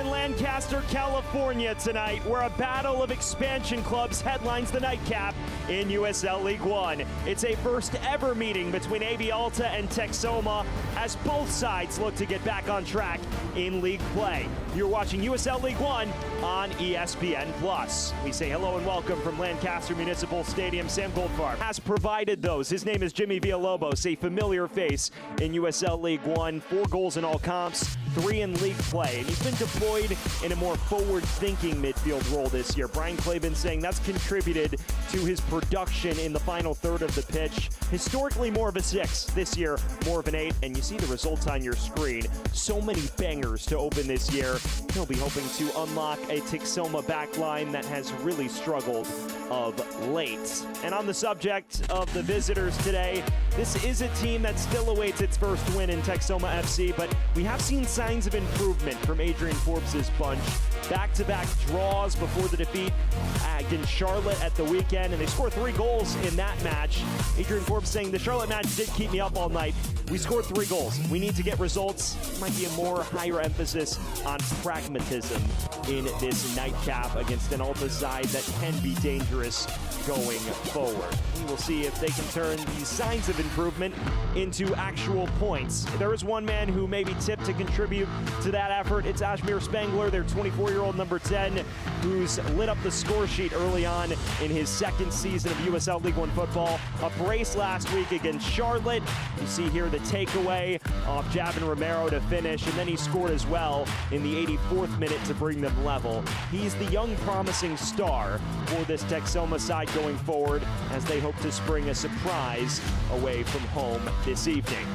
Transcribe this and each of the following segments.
in Lancaster, California tonight, where a battle of expansion clubs headlines the nightcap in USL League One. It's a first ever meeting between AV Alta and Texoma as both sides look to get back on track in league play. You're watching USL League One on ESPN+. We say hello and welcome from Lancaster Municipal Stadium. Sam Goldfarb has provided those. His name is Jimmy Villalobos, a familiar face in USL League One. 4 goals in all comps, 3 in league play. And he's been deployed in a more forward-thinking midfield role this year. Brian Clavin saying that's contributed to his production in the final third of the pitch. Historically more of a 6, this year more of an 8, and you see the results on your screen. So many bangers to open this year. He'll be hoping to unlock a Texoma backline that has really struggled of late. And on the subject of the visitors today, this is a team that still awaits its first win in Texoma FC, but we have seen signs of improvement from Adrian Forbes' bunch. Back-to-back draws before the defeat against Charlotte at the weekend, and they scored 3 goals in that match. Adrian Forbes saying, the Charlotte match did keep me up all night. We scored 3 goals. We need to get results. Might be a more higher emphasis on pragmatism in this nightcap against an Alta side that can be dangerous going forward. We will see if they can turn these signs of improvement into actual points. There is one man who may be tipped to contribute to that effort. It's Ashmir Spangler, their 24-year-old number 10, who's lit up the score sheet early on in his second season of USL League One football. A brace last week against Charlotte. You see here the takeaway off Javin Romero to finish, and then he scored as well in the 84th minute to bring them level. He's the young promising star for this Texoma side going forward as they hope to spring a surprise away from home this evening.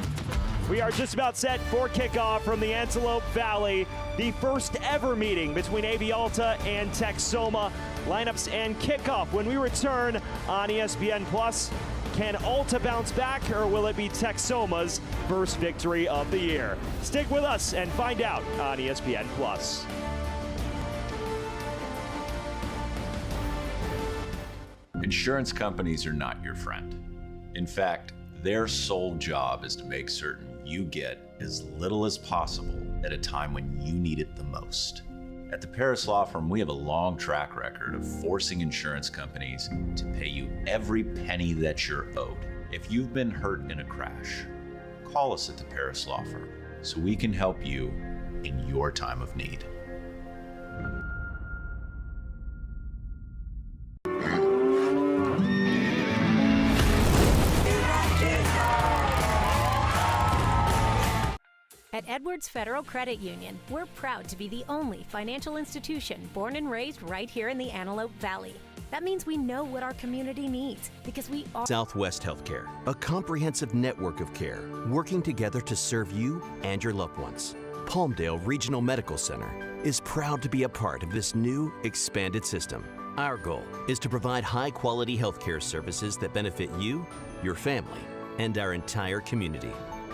We are just about set for kickoff from the Antelope Valley, the first ever meeting between AV Alta and Texoma. Lineups and kickoff when we return on ESPN+. Can Alta bounce back, or will it be Texoma's first victory of the year? Stick with us and find out on ESPN+. Insurance companies are not your friend. In fact, their sole job is to make certain you get as little as possible at a time when you need it the most. At the Paris Law Firm, we have a long track record of forcing insurance companies to pay you every penny that you're owed. If you've been hurt in a crash, call us at the Paris Law Firm so we can help you in your time of need. At Edwards Federal Credit Union, we're proud to be the only financial institution born and raised right here in the Antelope Valley. That means we know what our community needs because we are Southwest Healthcare, a comprehensive network of care working together to serve you and your loved ones. Palmdale Regional Medical Center is proud to be a part of this new, expanded system. Our goal is to provide high-quality healthcare services that benefit you, your family, and our entire community.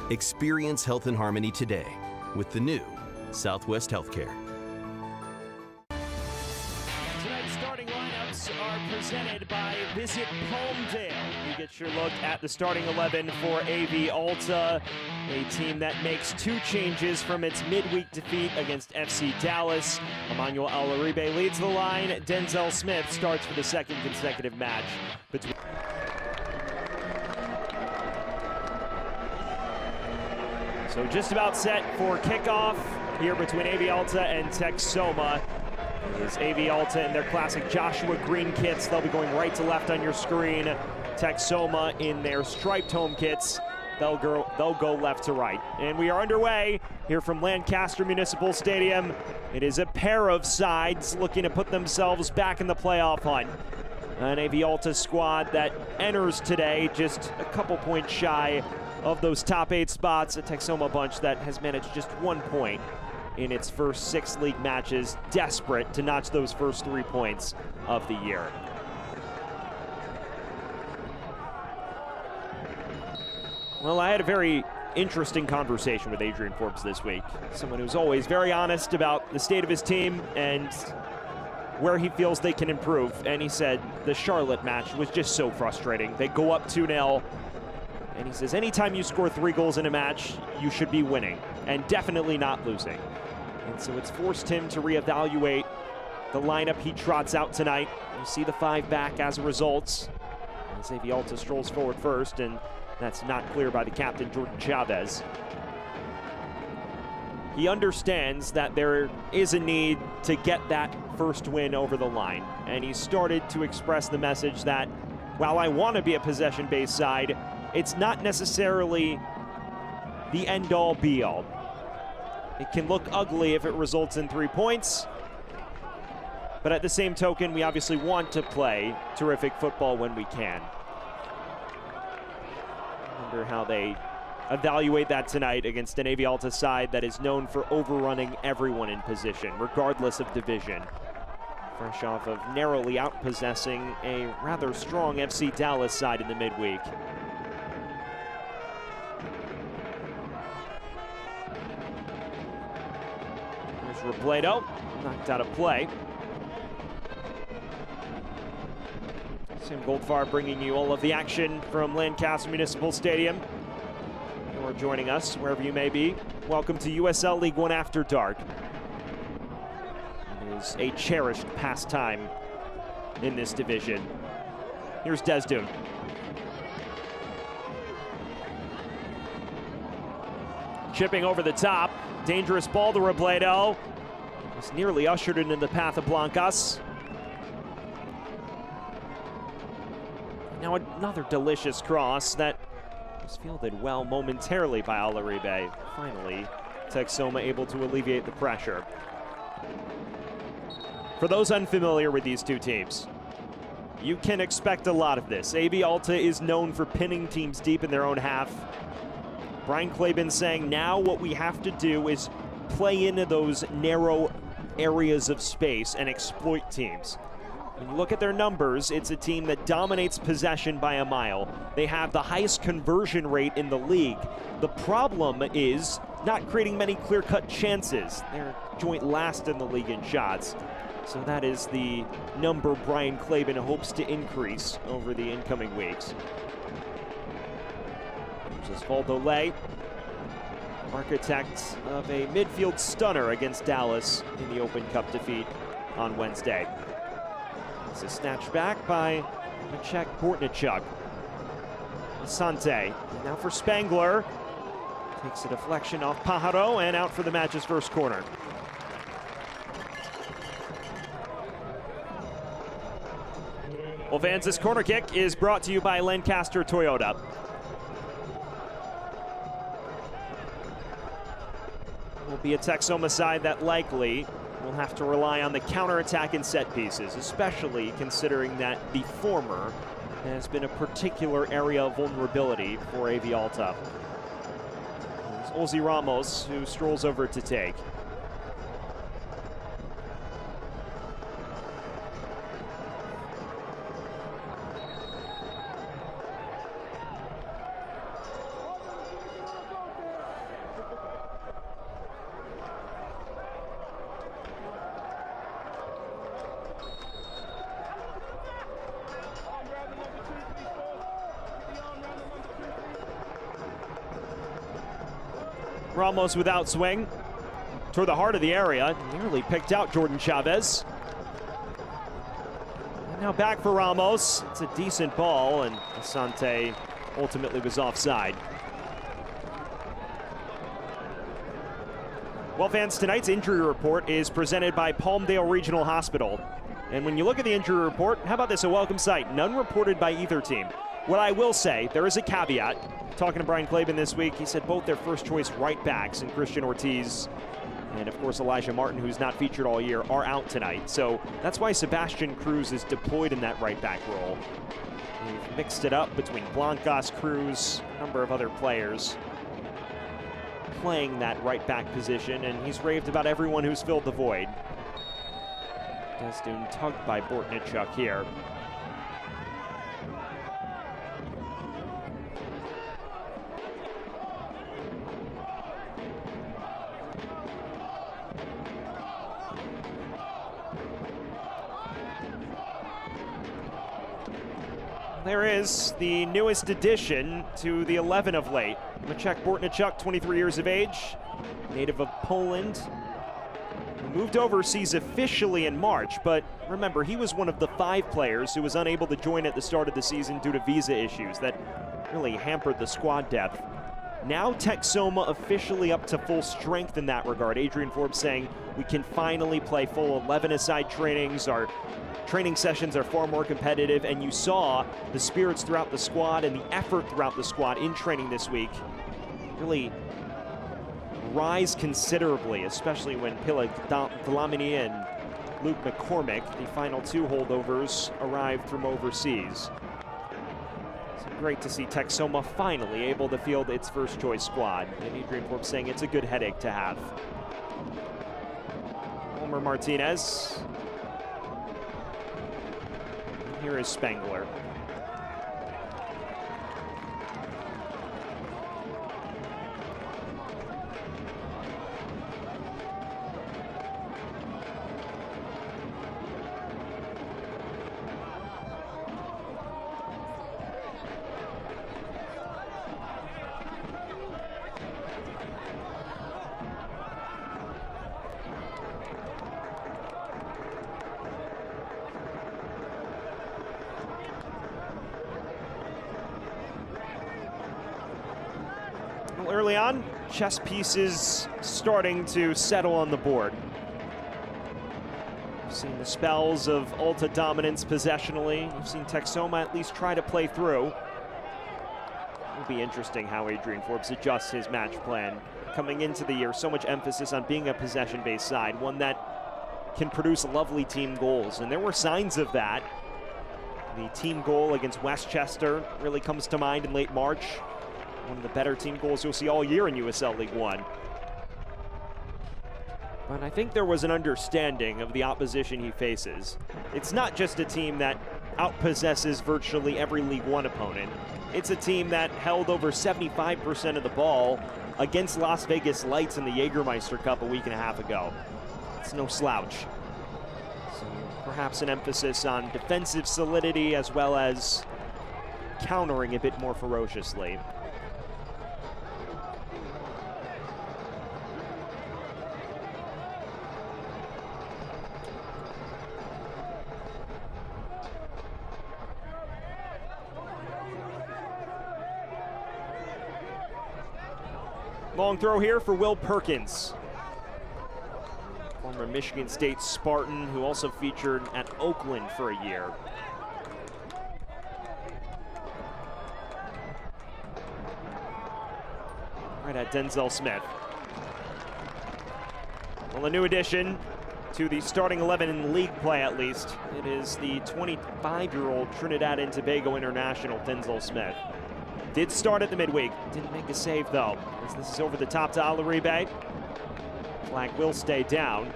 Experience health and harmony today with the new Southwest Healthcare. Tonight's starting lineups are presented by Visit Palmdale. You get your look at the starting 11 for AV Alta, a team that makes 2 changes from its midweek defeat against FC Dallas. Emmanuel Alaribe leads the line. Denzel Smith starts for the 2nd consecutive match between. So just about set for kickoff here between AV Alta and Texoma. It is AV Alta in their classic Joshua Green kits. They'll be going right to left on your screen. Texoma in their striped home kits. They'll go left to right. And we are underway here from Lancaster Municipal Stadium. It is a pair of sides looking to put themselves back in the playoff hunt. An AV Alta squad that enters today just a couple points shy of those top 8 spots. A Texoma bunch that has managed just 1 point in its first 6 league matches, desperate to notch those first 3 points of the year. Well, I had a very interesting conversation with Adrian Forbes this week. Someone who's always very honest about the state of his team and where he feels they can improve. And he said the Charlotte match was just so frustrating. They go up 2-0. And he says, anytime you score 3 goals in a match, you should be winning and definitely not losing. And so it's forced him to reevaluate the lineup he trots out tonight. You see the 5 back as a result. As AV Alta strolls forward first, and that's not clear by the captain, Jordan Chavez. He understands that there is a need to get that first win over the line, and he started to express the message that while I want to be a possession-based side, it's not necessarily the end-all, be-all. It can look ugly if it results in 3 points, but at the same token, we obviously want to play terrific football when we can. I wonder how they evaluate that tonight against an AV Alta side that is known for overrunning everyone in position, regardless of division. Fresh off of narrowly outpossessing a rather strong FC Dallas side in the midweek. There's Robledo, knocked out of play. Sam Goldfarb bringing you all of the action from Lancaster Municipal Stadium. You are joining us wherever you may be. Welcome to USL League One After Dark. It is a cherished pastime in this division. Here's Desdoon. Chipping over the top. Dangerous ball to Robledo. It's nearly ushered into the path of Blancas. Now another delicious cross that was fielded well momentarily by Alaribe. Finally, Texoma able to alleviate the pressure. For those unfamiliar with these two teams, you can expect a lot of this. AV Alta is known for pinning teams deep in their own half. Brian Claben saying now what we have to do is play into those narrow areas of space and exploit teams. When you look at their numbers, it's a team that dominates possession by a mile. They have the highest conversion rate in the league. The problem is not creating many clear-cut chances. They're joint last in the league in shots. So that is the number Brian Claben hopes to increase over the incoming weeks. There's Osvaldo Ley, architect of a midfield stunner against Dallas in the Open Cup defeat on Wednesday. It's a snatch back by Maciek Bortnichuk. Asante, now for Spangler. Takes a deflection off Pajaro and out for the match's first corner. Well, fans, this corner kick is brought to you by Lancaster Toyota. Will be a Texoma side that likely will have to rely on the counterattack and set pieces, especially considering that the former has been a particular area of vulnerability for AV Alta. It's Ozzy Ramos who strolls over to take. Ramos without swing toward the heart of the area, nearly picked out Jordan Chavez. And now back for Ramos. It's a decent ball, and Asante ultimately was offside. Well, fans, tonight's injury report is presented by Palmdale Regional Hospital. And when you look at the injury report, how about this, a welcome sight? None reported by either team. What I will say, there is a caveat. Talking to Brian Claben this week, he said both their first choice right backs, and Christian Ortiz and of course Elijah Martin, who's not featured all year, are out tonight. So that's why Sebastian Cruz is deployed in that right back role. We've mixed it up between Blancas, Cruz, a number of other players playing that right back position, and he's raved about everyone who's filled the void. Desdoon tugged by Bortnichuk here. There is the newest addition to the 11 of late. Maciek Bortnichuk, 23 years of age, native of Poland. moved overseas officially in March, but remember, he was one of the 5 players who was unable to join at the start of the season due to visa issues that really hampered the squad depth. Now Texoma officially up to full strength in that regard. Adrian Forbes saying we can finally play full 11-a-side trainings. Our training sessions are far more competitive, and you saw the spirits throughout the squad and the effort throughout the squad in training this week really rise considerably, especially when Pila Dlamini and Luke McCormick, the final 2 holdovers, arrived from overseas. Great to see Texoma finally able to field its first choice squad. And Adrian Forbes saying it's a good headache to have. Homer Martinez. And here is Spangler. Early on, chess pieces starting to settle on the board. We've seen the spells of Alta dominance possessionally. We've seen Texoma at least try to play through. It'll be interesting how Adrian Forbes adjusts his match plan. Coming into the year, so much emphasis on being a possession-based side, one that can produce lovely team goals, and there were signs of that. The team goal against Westchester really comes to mind in late March. One of the better team goals you'll see all year in USL League One. But I think there was an understanding of the opposition he faces. It's not just a team that outpossesses virtually every League One opponent. It's a team that held over 75% of the ball against Las Vegas Lights in the Jägermeister Cup a week and a half ago. It's no slouch. So perhaps an emphasis on defensive solidity as well as countering a bit more ferociously. Long throw here for Will Perkins. Former Michigan State Spartan who also featured at Oakland for a year. Right at Denzel Smith. Well, a new addition to the starting 11 in league play at least. It is the 25-year-old Trinidad and Tobago international Denzel Smith. Did start at the midweek, didn't make a save though, as this is over the top to Alaribe. Flag will stay down.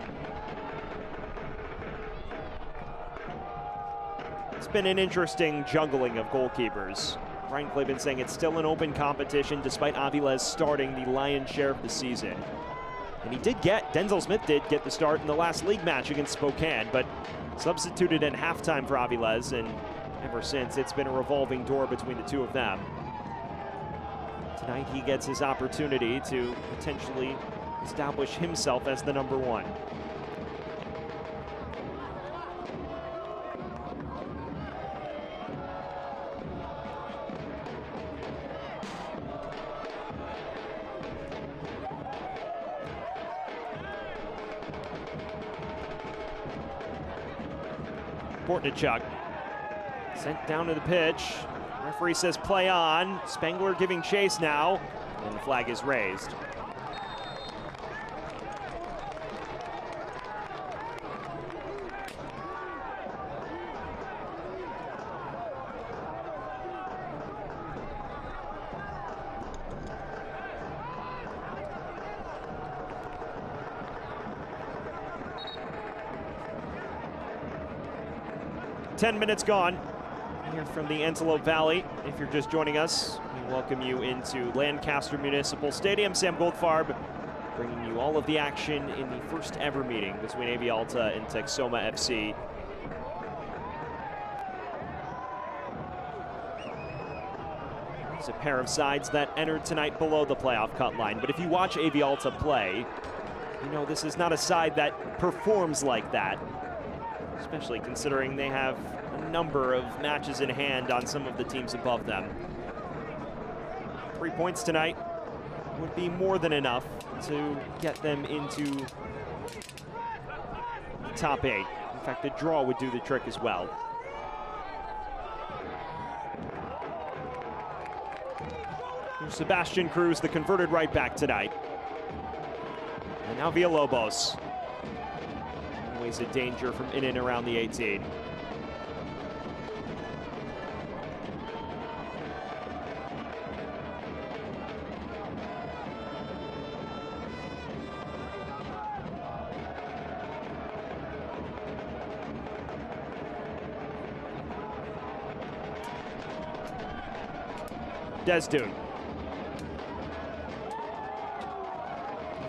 It's been an interesting juggling of goalkeepers. Ryan Clay saying it's still an open competition despite Aviles starting the lion's share of the season. And Denzel Smith did get the start in the last league match against Spokane, but substituted at halftime for Aviles, and ever since it's been a revolving door between the two of them. Tonight he gets his opportunity to potentially establish himself as the number 1. Bortnichuk sent down to the pitch. Referee says play on. Spangler giving chase now, and the flag is raised. Ten minutes gone here from the Antelope Valley. If you're just joining us, we welcome you into Lancaster Municipal Stadium. Sam Goldfarb bringing you all of the action in the first ever meeting between AV Alta and Texoma FC. It's a pair of sides that entered tonight below the playoff cut line, but if you watch AV Alta play, you know, this is not a side that performs like that, especially considering they have a number of matches in hand on some of the teams above them. 3 points tonight would be more than enough to get them into the top 8. In fact, a draw would do the trick as well. Here's Sebastian Cruz, the converted right back tonight. And now Villalobos. Always a danger from in and around the 18. Desdoon.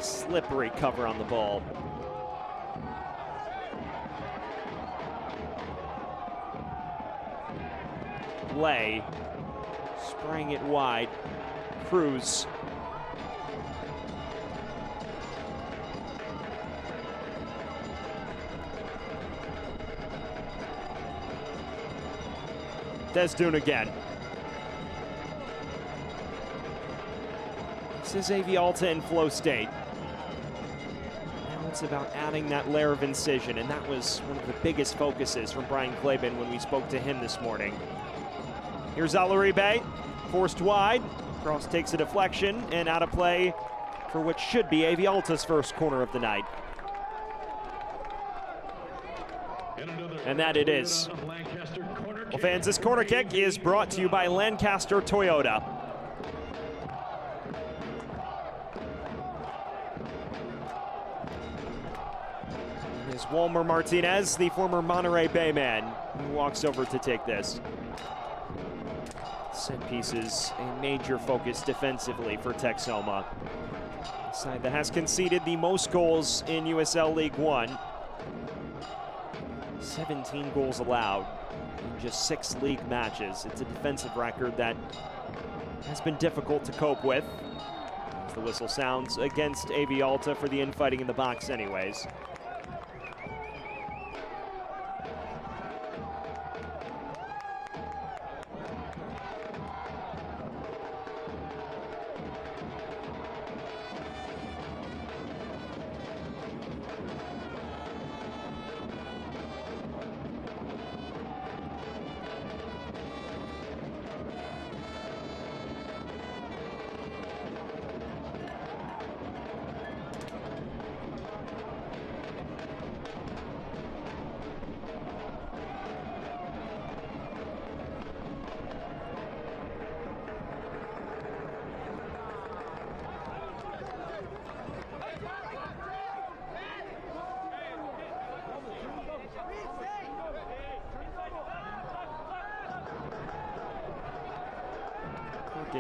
Slippery cover on the ball. Lay spraying it wide. Cruz. Desdoon again. This is AV Alta in flow state. Now it's about adding that layer of incision, and that was one of the biggest focuses from Brian Claben when we spoke to him this morning. Here's Alaribe, forced wide. Cross takes a deflection and out of play for what should be AV Alta's first corner of the night. And that it is. Well, fans, this corner kick is brought to you by Lancaster Toyota. Is Walmer Martinez, the former Monterey Bay man, who walks over to take this. Set pieces, a major focus defensively for Texoma. A side that has conceded the most goals in USL League One. 17 goals allowed in just 6 league matches. It's a defensive record that has been difficult to cope with. As the whistle sounds against AV Alta for the infighting in the box anyways.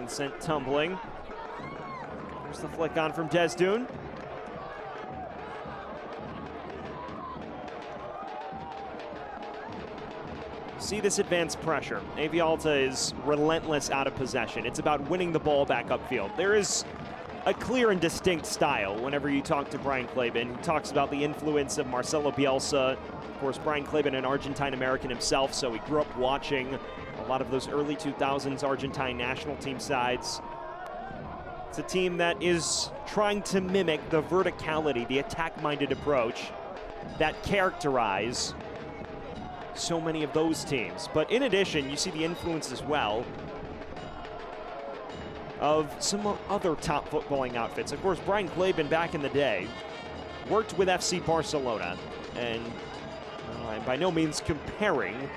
Sent tumbling. There's the flick on from Desdoon. See this advanced pressure. AV Alta is relentless out of possession. It's about winning the ball back upfield. There is a clear and distinct style whenever you talk to Brian Claben. He talks about the influence of Marcelo Bielsa. Of course, Brian Claben, an Argentine-American himself, so he grew up watching a lot of those early 2000s Argentine national team sides. It's a team that is trying to mimic the verticality, the attack-minded approach that characterize so many of those teams. But in addition, you see the influence as well of some other top footballing outfits. Of course, Brian Claben back in the day worked with FC Barcelona, and I'm by no means comparing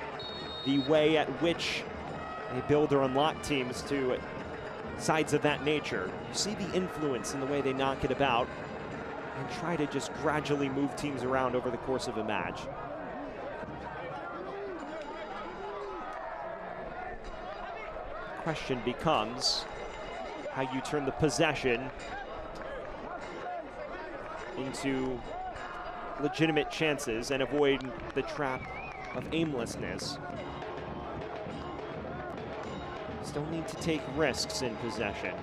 the way at which they build or unlock teams to sides of that nature. You see the influence in the way they knock it about and try to just gradually move teams around over the course of a match. The question becomes how you turn the possession into legitimate chances and avoid the trap of aimlessness. Still need to take risks in possession.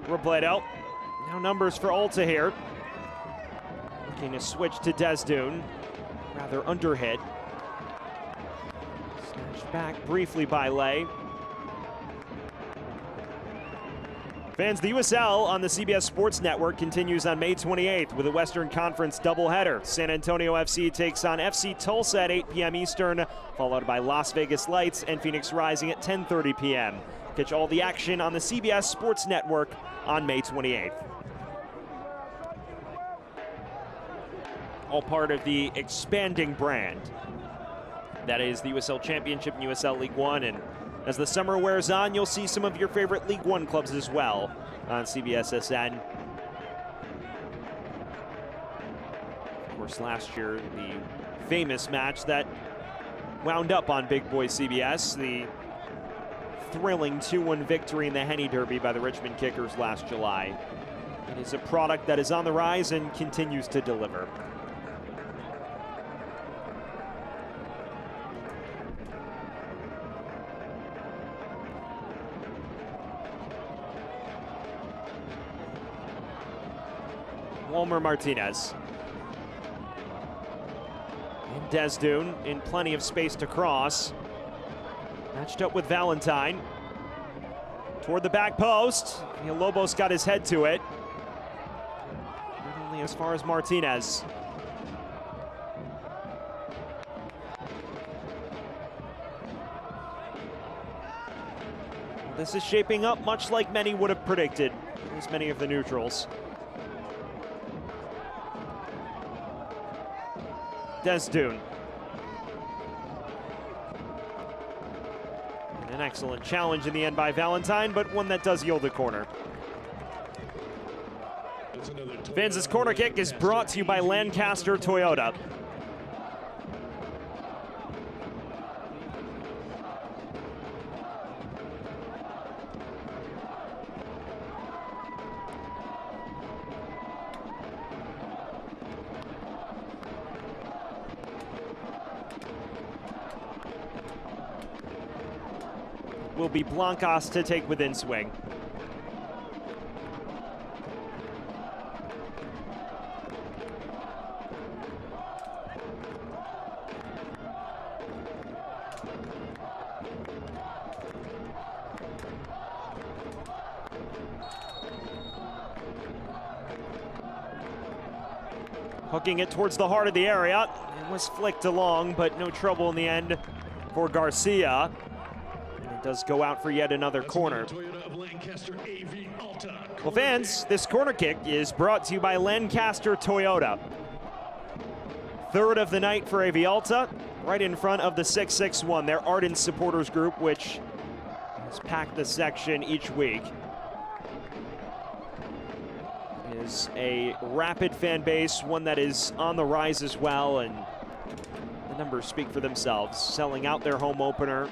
Robledo. Now numbers for Alta here. Looking to switch to Desdoon. Rather underhit. Snatched back briefly by Lay. Fans, the USL on the CBS Sports Network continues on May 28th with a Western Conference doubleheader. San Antonio FC takes on FC Tulsa at 8 p.m. Eastern, followed by Las Vegas Lights and Phoenix Rising at 10:30 p.m. Catch all the action on the CBS Sports Network on May 28th. All part of the expanding brand. That is the USL Championship and USL League One, and as the summer wears on, you'll see some of your favorite League One clubs as well on CBSSN. Of course, last year, the famous match that wound up on Big Boy CBS, the thrilling 2-1 victory in the Henny Derby by the Richmond Kickers last July. It is a product that is on the rise and continues to deliver. Walmer Martinez. And Desdoon in plenty of space to cross. Matched up with Valentine. Toward the back post. Villalobos got his head to it. But only as far as Martinez. This is shaping up much like many would have predicted, as many of the neutrals. Desdoon. An excellent challenge in the end by Valentine, but one that does yield a corner. Vince's corner kick is brought to you by Lancaster Toyota. Will be Blancas to take within swing. Hooking it towards the heart of the area. It was flicked along, but no trouble in the end for Garcia. Does go out for yet another corner. Well, fans, this corner kick is brought to you by Lancaster Toyota. Third of the night for AV Alta, right in front of the 661, their ardent supporters group, which has packed the section each week. It is a rapid fan base, one that is on the rise as well, and the numbers speak for themselves, selling out their home opener.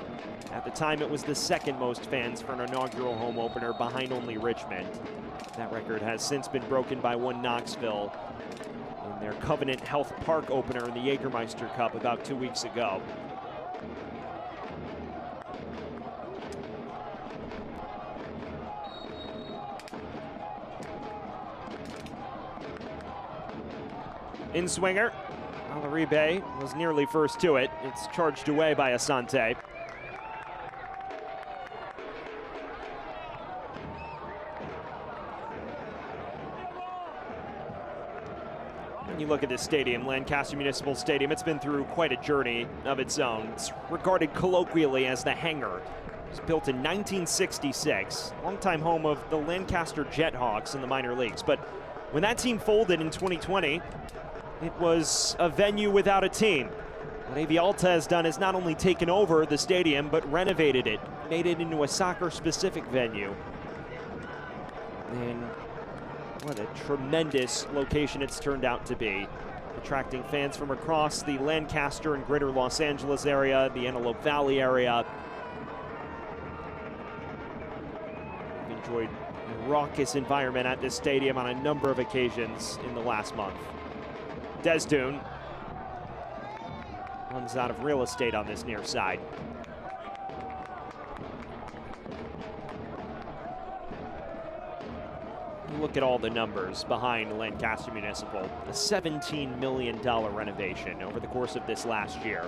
At the time, it was the second most fans for an inaugural home opener, behind only Richmond. That record has since been broken by one Knoxville in their Covenant Health Park opener in the Jägermeister Cup about 2 weeks ago. In swinger, Alaribe was nearly first to it. It's charged away by Asante. You look at this stadium, Lancaster Municipal Stadium, it's been through quite a journey of its own. It's regarded colloquially as the hangar. It was built in 1966, longtime home of the Lancaster Jethawks in the minor leagues. But when that team folded in 2020, it was a venue without a team. What AV Alta has done is not only taken over the stadium, but renovated it, made it into a soccer-specific venue. And what a tremendous location it's turned out to be, attracting fans from across the Lancaster and greater Los Angeles area, the Antelope Valley area. We've enjoyed a raucous environment at this stadium on a number of occasions in the last month. Desdoon runs out of real estate on this near side. look at all the numbers behind Lancaster Municipal. A $17 million renovation over the course of this last year.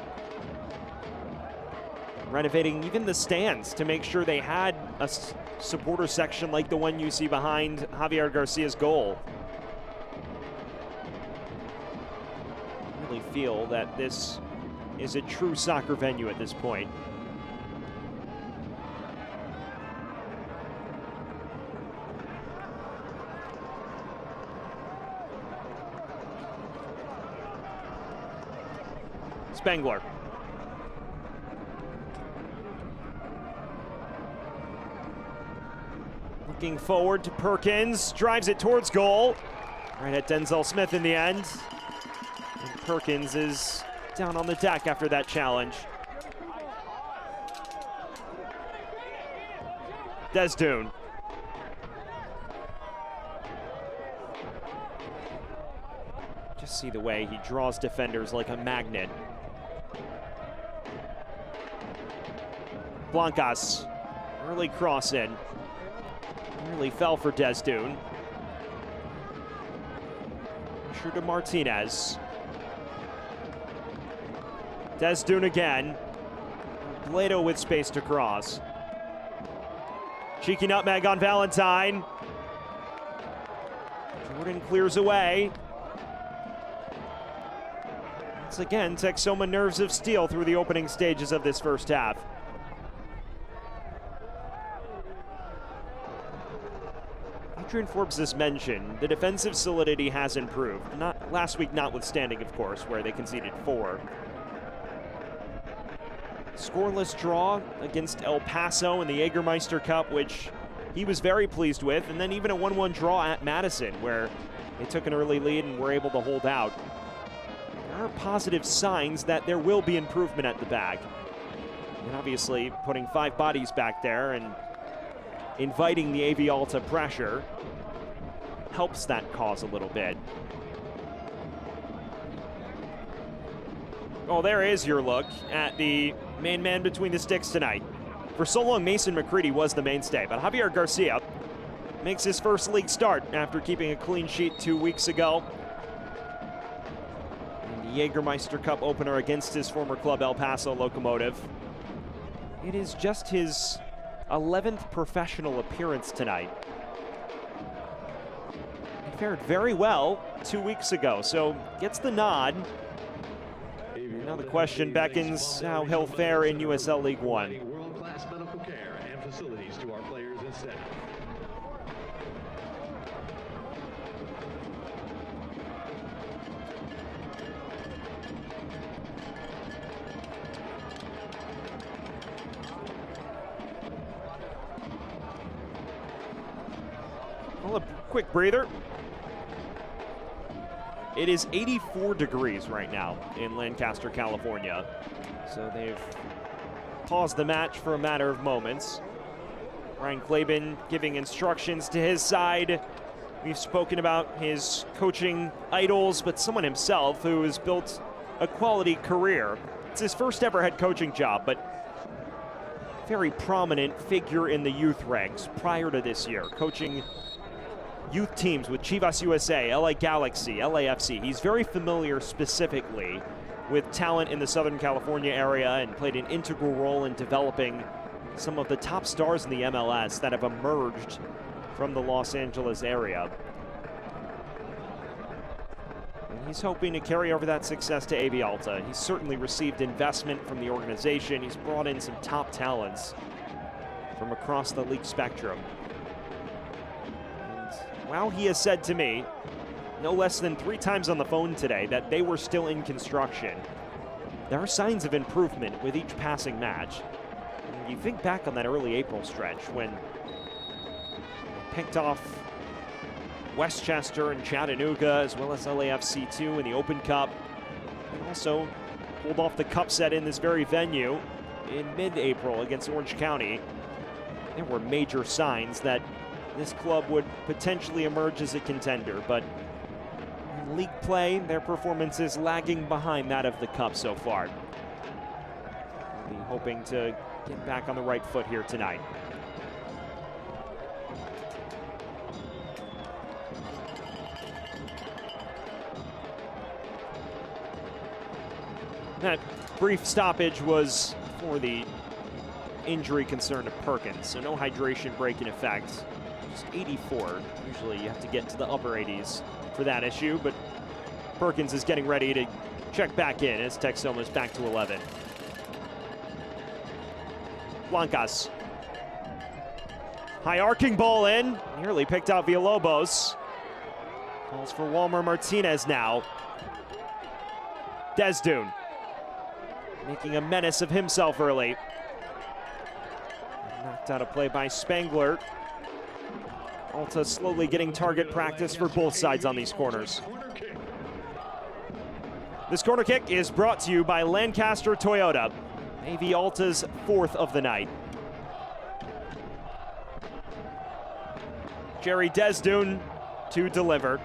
Renovating even the stands to make sure they had a supporter section like the one you see behind Javier Garcia's goal. I really feel that this is a true soccer venue at this point. Spengler. Looking forward to Perkins, drives it towards goal. Right at Denzel Smith in the end. And Perkins is down on the deck after that challenge. Desdoon. Just see the way he draws defenders like a magnet. Blancas, early cross in. Nearly fell for Desdoon. Pressure to Martinez. Desdoon again. Blado with space to cross. Cheeky nutmeg on Valentine. Jordan clears away. Once again, Texoma nerves of steel through the opening stages of this first half. Adrian Forbes has mentioned the defensive solidity has improved. Not last week notwithstanding, of course, where they conceded 4. Scoreless draw against El Paso in the Jägermeister Cup, which he was very pleased with, and then even a 1-1 draw at Madison, where they took an early lead and were able to hold out. There are positive signs that there will be improvement at the back. And obviously, putting 5 bodies back there and inviting the AV Alta pressure helps that cause a little bit. Oh, there is your look at the main man between the sticks tonight. For so long, Mason McCready was the mainstay, but Javier Garcia makes his first league start after keeping a clean sheet 2 weeks ago in the Jägermeister Cup opener against his former club El Paso Locomotive. It is just his 11th professional appearance tonight. He fared very well 2 weeks ago, so gets the nod. Now the question beckons how he'll fare in USL League One. World-class medical care and facilities to our players and staff. Well, a quick breather. It is 84 degrees right now in Lancaster, California. So they've paused the match for a matter of moments. Ryan Klaben giving instructions to his side. We've spoken about his coaching idols, but someone himself who has built a quality career. It's his first ever head coaching job, but very prominent figure in the youth ranks prior to this year, coaching youth teams with Chivas USA, LA Galaxy, LAFC. He's very familiar specifically with talent in the Southern California area and played an integral role in developing some of the top stars in the MLS that have emerged from the Los Angeles area. And he's hoping to carry over that success to AV Alta. He's certainly received investment from the organization. He's brought in some top talents from across the league spectrum. While he has said to me, no less than 3 times on the phone today, that they were still in construction, there are signs of improvement with each passing match. And you think back on that early April stretch when they picked off Westchester and Chattanooga, as well as LAFC2 in the Open Cup, and also pulled off the cup set in this very venue in mid-April against Orange County. There were major signs that this club would potentially emerge as a contender, but in league play, their performance is lagging behind that of the Cup so far. We'll be hoping to get back on the right foot here tonight. That brief stoppage was for the injury concern to Perkins, so no hydration break in effect. Just 84. Usually you have to get to the upper 80s for that issue, but Perkins is getting ready to check back in as Texoma is back to 11. Blancas. High arcing ball in, nearly picked out Villalobos. Calls for Walmer Martinez now. Desdune making a menace of himself early. Knocked out a play by Spangler. Alta slowly getting target practice for both sides on these corners. This corner kick is brought to you by Lancaster Toyota, AV Alta's 4th of the night. Jerry Desdune to deliver.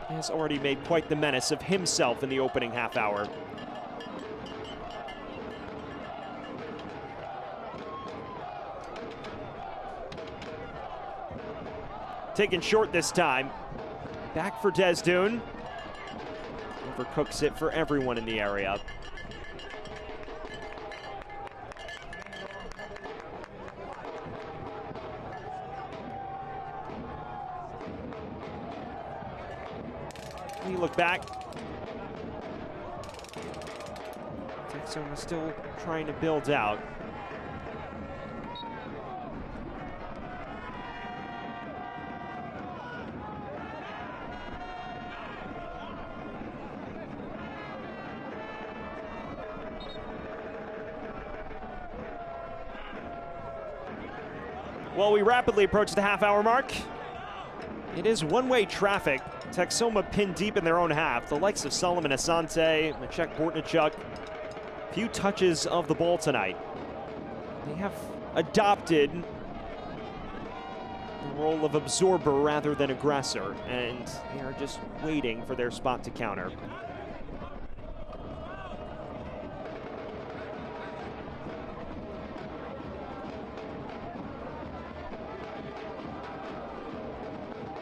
He has already made quite the menace of himself in the opening half hour. Taken short this time. Back for Desdune. Overcooks it for everyone in the area. We look back. Texoma still trying to build out. Well, we rapidly approach the half-hour mark. It is one-way traffic. Texoma pinned deep in their own half. The likes of Solomon Asante, Maciek Bortnichuk, few touches of the ball tonight. They have adopted the role of absorber rather than aggressor, and they are just waiting for their spot to counter.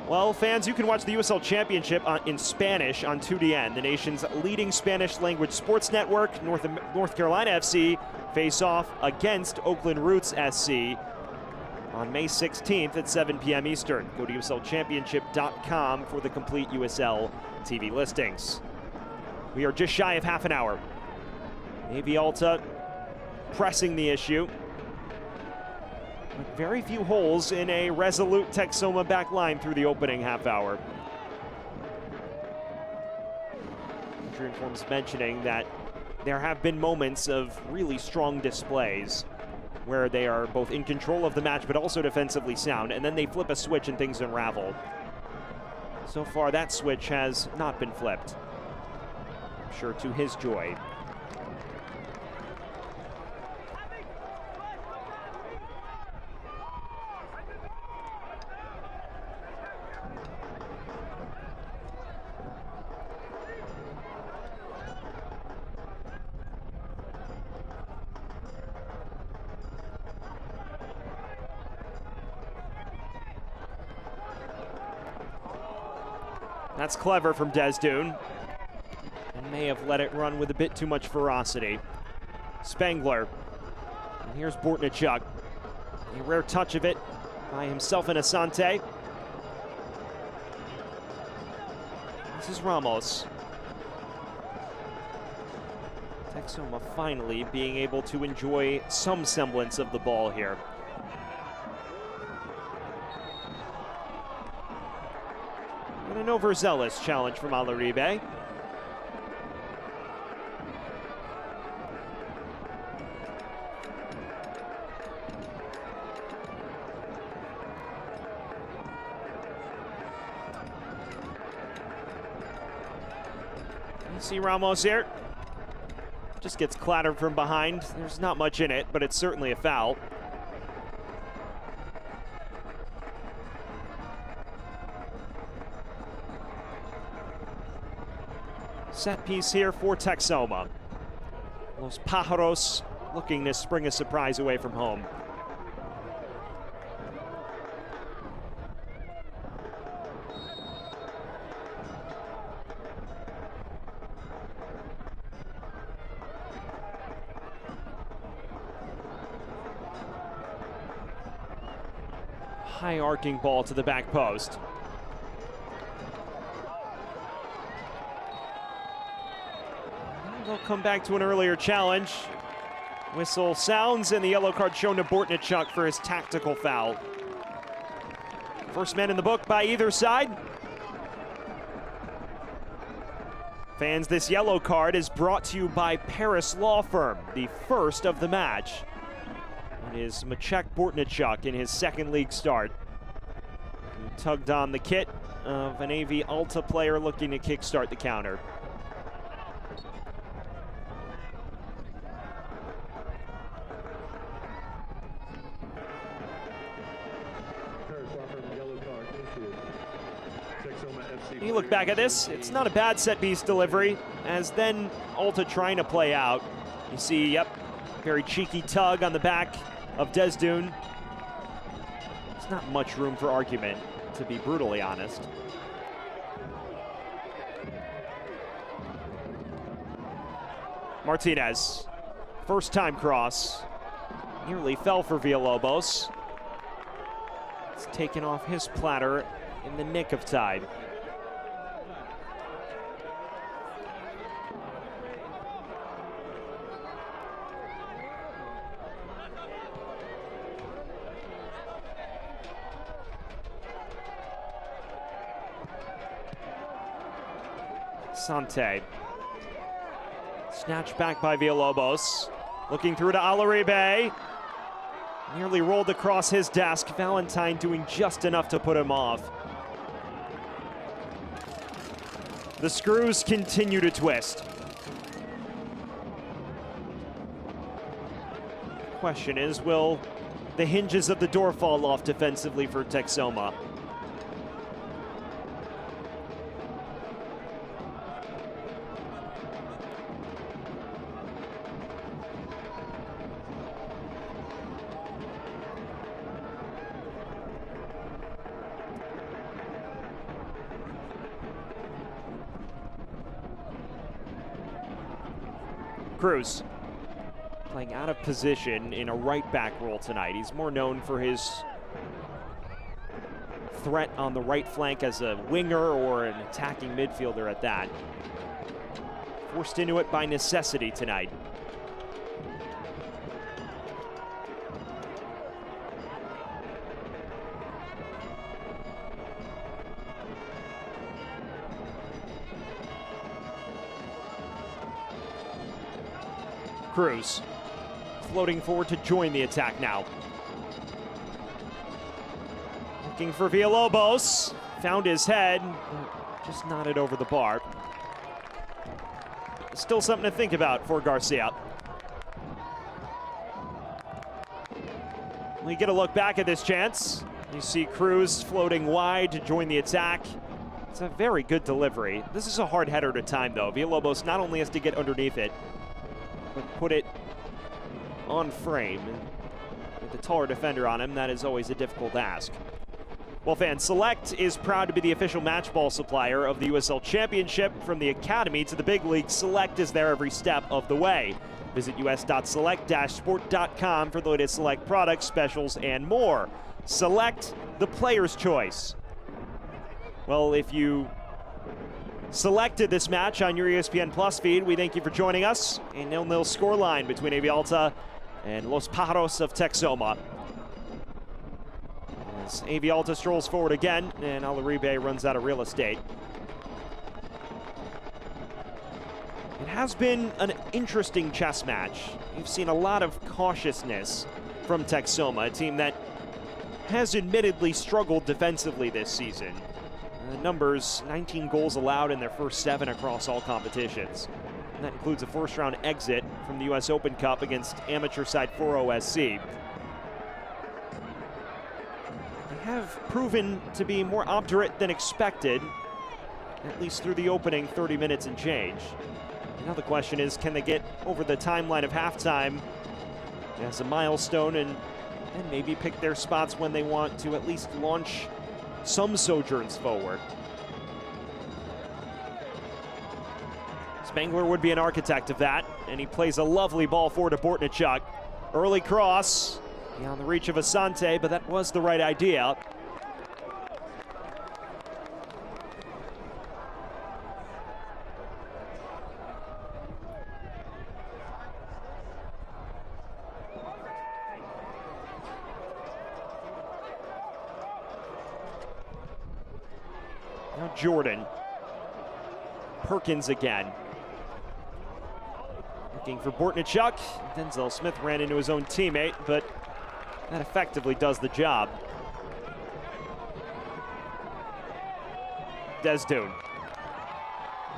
Well, fans, you can watch the USL Championship in Spanish on 2DN, the nation's leading Spanish language sports network. North Carolina FC face off against Oakland Roots SC on May 16th at 7 p.m. Eastern. Go to uslchampionship.com for the complete USL TV listings. We are just shy of half an hour. AV Alta pressing the issue. Very few holes in a resolute Texoma back line through the opening half hour. Injury informs mentioning that there have been moments of really strong displays where they are both in control of the match but also defensively sound, and then they flip a switch and things unravel. So far, that switch has not been flipped. I'm sure to his joy. That's clever from Desdune, and may have let it run with a bit too much ferocity. Spangler, and here's Bortnichuk. A rare touch of it by himself and Asante. This is Ramos. Texoma finally being able to enjoy some semblance of the ball here. And an overzealous challenge from Alaribe. You see Ramos here. Just gets clattered from behind. There's not much in it, but it's certainly a foul. Set piece here for Texoma. Los Pájaros looking to spring a surprise away from home. high arcing ball to the back post. They'll come back to an earlier challenge. Whistle sounds and the yellow card shown to Bortnichuk for his tactical foul. First man in the book by either side. Fans, this yellow card is brought to you by Paris Law Firm, the first of the match. It is Maciek Bortnichuk in his second league start. He tugged on the kit of an AV Alta player looking to kickstart the counter. You look back at this, it's not a bad set piece delivery, as then Alta trying to play out. You see, yep, very cheeky tug on the back of Desdune. There's not much room for argument, to be brutally honest. Martinez, first time cross, nearly fell for Villalobos. It's taken off his platter in the nick of time. Sante. Snatched back by Villalobos. Looking through to Alaribe. Nearly rolled across his desk. Valentine doing just enough to put him off. The screws continue to twist. Question is, will the hinges of the door fall off defensively for Texoma? Cruz playing out of position in a right back role tonight. He's more known for his threat on the right flank as a winger or an attacking midfielder at that. Forced into it by necessity tonight. Cruz floating forward to join the attack now. Looking for Villalobos. Found his head, just nodded over the bar. Still something to think about for Garcia. We get a look back at this chance. You see Cruz floating wide to join the attack. It's a very good delivery. This is a hard header to time, though. Villalobos not only has to get underneath it, but put it on frame. And with the taller defender on him, that is always a difficult ask. Well, fans, Select is proud to be the official match ball supplier of the USL Championship. From the Academy to the big league, Select is there every step of the way. Visit us.select-sport.com for the latest Select products, specials, and more. Select, the player's choice. Well, if you selected this match on your ESPN Plus feed, we thank you for joining us. A 0-0 scoreline between AV Alta and Los Pájaros of Texoma. As AV Alta strolls forward again, and Alaribe runs out of real estate. It has been an interesting chess match. You've seen a lot of cautiousness from Texoma, a team that has admittedly struggled defensively this season. The numbers, 19 goals allowed in their first 7 across all competitions. And that includes a first-round exit from the U.S. Open Cup against amateur side 4OSC. They have proven to be more obdurate than expected, at least through the opening 30 minutes and change. Now the question is, can they get over the timeline of halftime as a milestone and maybe pick their spots when they want to at least launch some sojourns forward. Spangler would be an architect of that, and he plays a lovely ball forward to Bortnichuk. Early cross, Beyond the reach of Asante, but that was the right idea. Now Jordan. Perkins again. Looking for Bortnichuk. Denzel Smith ran into his own teammate, but that effectively does the job. Desdoon.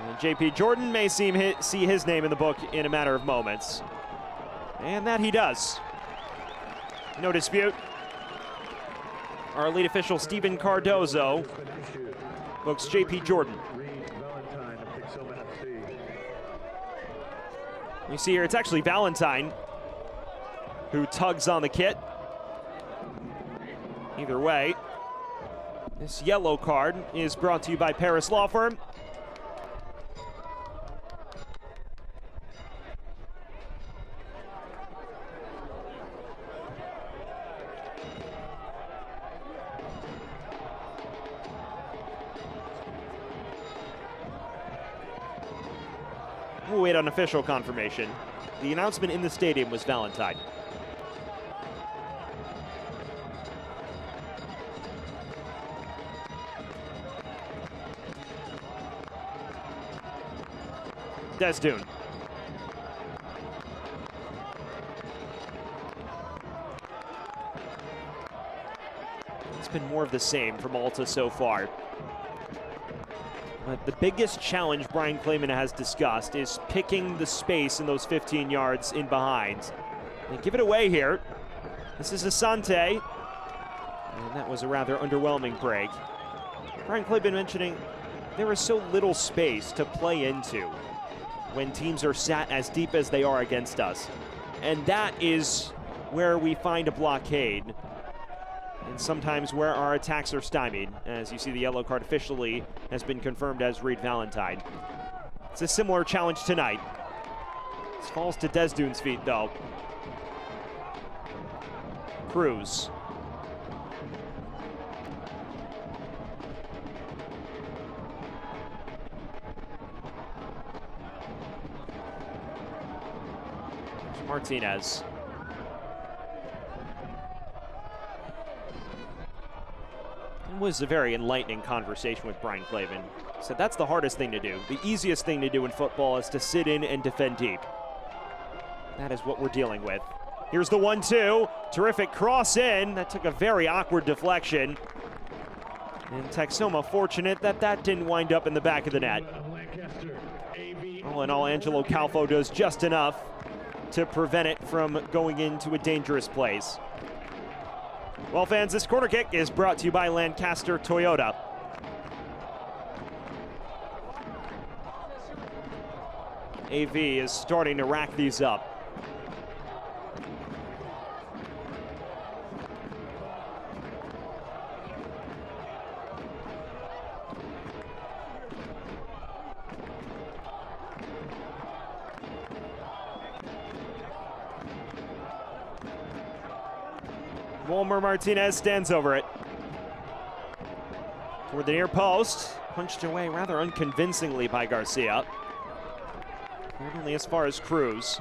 And JP Jordan may see his name in the book in a matter of moments. And that he does. No dispute. Our lead official, Stephen Cardozo, books JP Jordan. You see here, it's actually Valentine who tugs on the kit. Either way, this yellow card is brought to you by Paris Law Firm. We'll wait on official confirmation. The announcement in the stadium was Valentine. Desdoon. It's been more of the same from Alta so far. But the biggest challenge Brian Clayman has discussed is picking the space in those 15 yards in behind. They give it away here. This is Asante. And that was a rather underwhelming break. Brian Clayman mentioning there is so little space to play into when teams are sat as deep as they are against us. And that is where we find a blockade, and sometimes where our attacks are stymied. As you see, the yellow card officially has been confirmed as Reed Valentine. It's a similar challenge tonight. This falls to Desdoon's feet, though. Cruz. Martinez. It was a very enlightening conversation with Brian Clayman. He said that's the hardest thing to do. The easiest thing to do in football is to sit in and defend deep. That is what we're dealing with. Here's the 1-2. Terrific cross in. That took a very awkward deflection. And Texoma fortunate that that didn't wind up in the back of the net. All in all, Angelo Calfo does just enough to prevent it from going into a dangerous place. Well, fans, this corner kick is brought to you by Lancaster Toyota. AV is starting to rack these up. Wilmer Martinez stands over it. Toward the near post. Punched away rather unconvincingly by Garcia. Only as far as Cruz.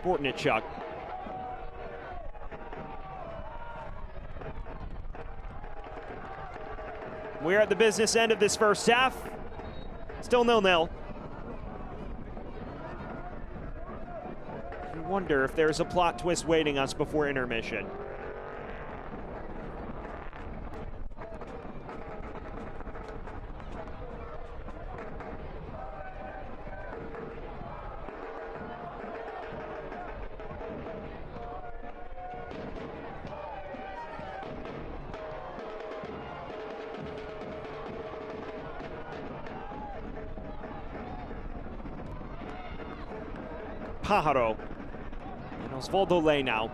Bortnichuk. We're at the business end of this first half. Still 0-0. Wonder if there's a plot twist waiting us before intermission. Pájaro. Osvaldo Ley now.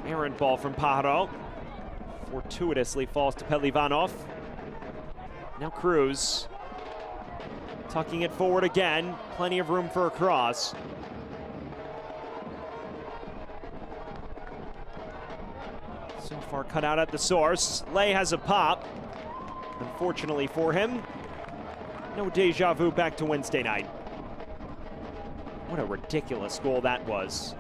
Errant ball from Pajaro. Fortuitously falls to Pelivanov. Now Cruz. Tucking it forward again. Plenty of room for a cross. So far cut out at the source. Lay has a pop. Unfortunately for him, no deja vu back to Wednesday night. What a ridiculous goal that was.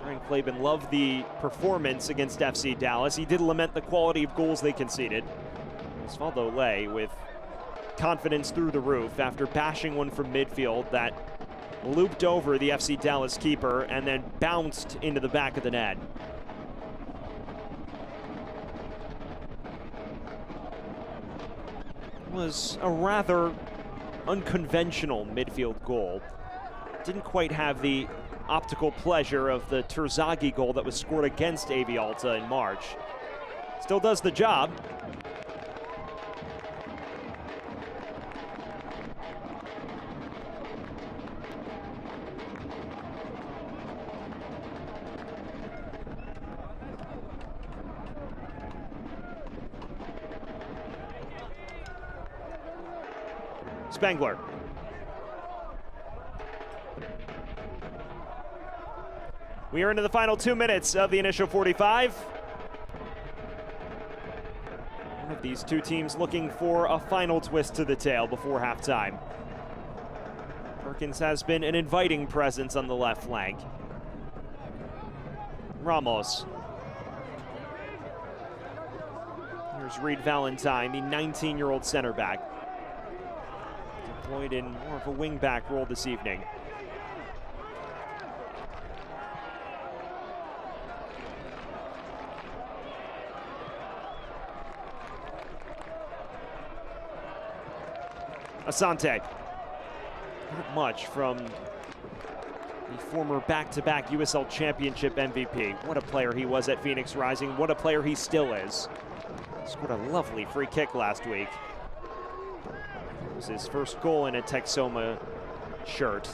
Brian Klaben loved the performance against FC Dallas. He did lament the quality of goals they conceded. Osvaldo Lay with confidence through the roof after bashing one from midfield that looped over the FC Dallas keeper and then bounced into the back of the net. It was a rather unconventional midfield goal. Didn't quite have the optical pleasure of the Terzaghi goal that was scored against AV Alta in March. Still does the job. Spengler. We are into the final 2 minutes of the initial 45. One of these two teams looking for a final twist to the tail before halftime. Perkins has been an inviting presence on the left flank. Ramos. Here's Reed Valentine, the 19-year-old center back. Deployed in more of a wing-back role this evening. Asante. Not much from the former back-to-back USL Championship MVP. What a player he was at Phoenix Rising. What a player he still is. Scored a lovely free kick last week. It was his first goal in a Texoma shirt.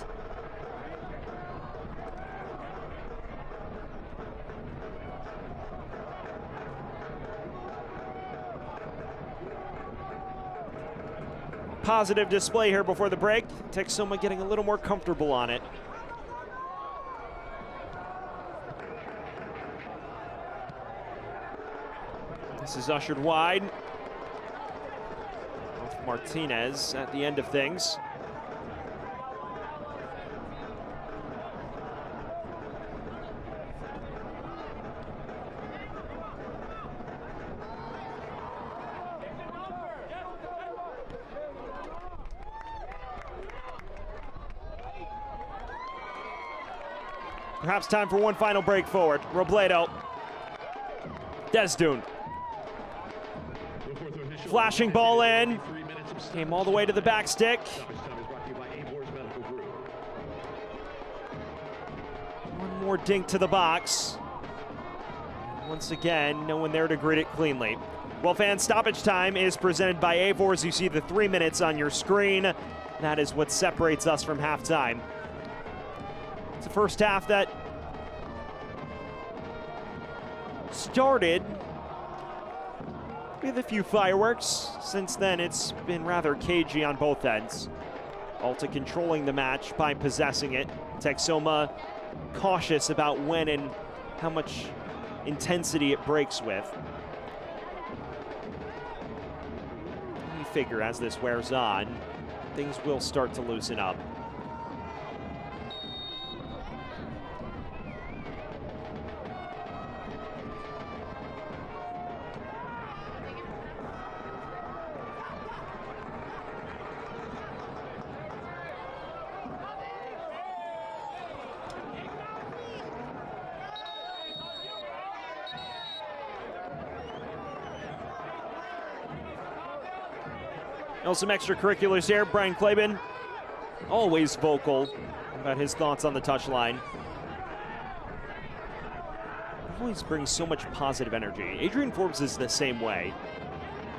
Positive display here before the break. Texoma getting a little more comfortable on it. This is ushered wide. Off Martinez at the end of things. Perhaps time for one final break forward. Robledo. Desdun. Flashing ball in. Came all the way to the back stick. One more dink to the box. Once again, no one there to grid it cleanly. Well, fans, stoppage time is presented by Avors. You see the 3 minutes on your screen. That is what separates us from halftime. It's the first half that started with a few fireworks. Since then, it's been rather cagey on both ends. Alta controlling the match by possessing it. Texoma cautious about when and how much intensity it breaks with. You figure as this wears on, things will start to loosen up. Now some extracurriculars here. Brian Klaben, always vocal about his thoughts on the touchline. Always brings so much positive energy. Adrian Forbes is the same way.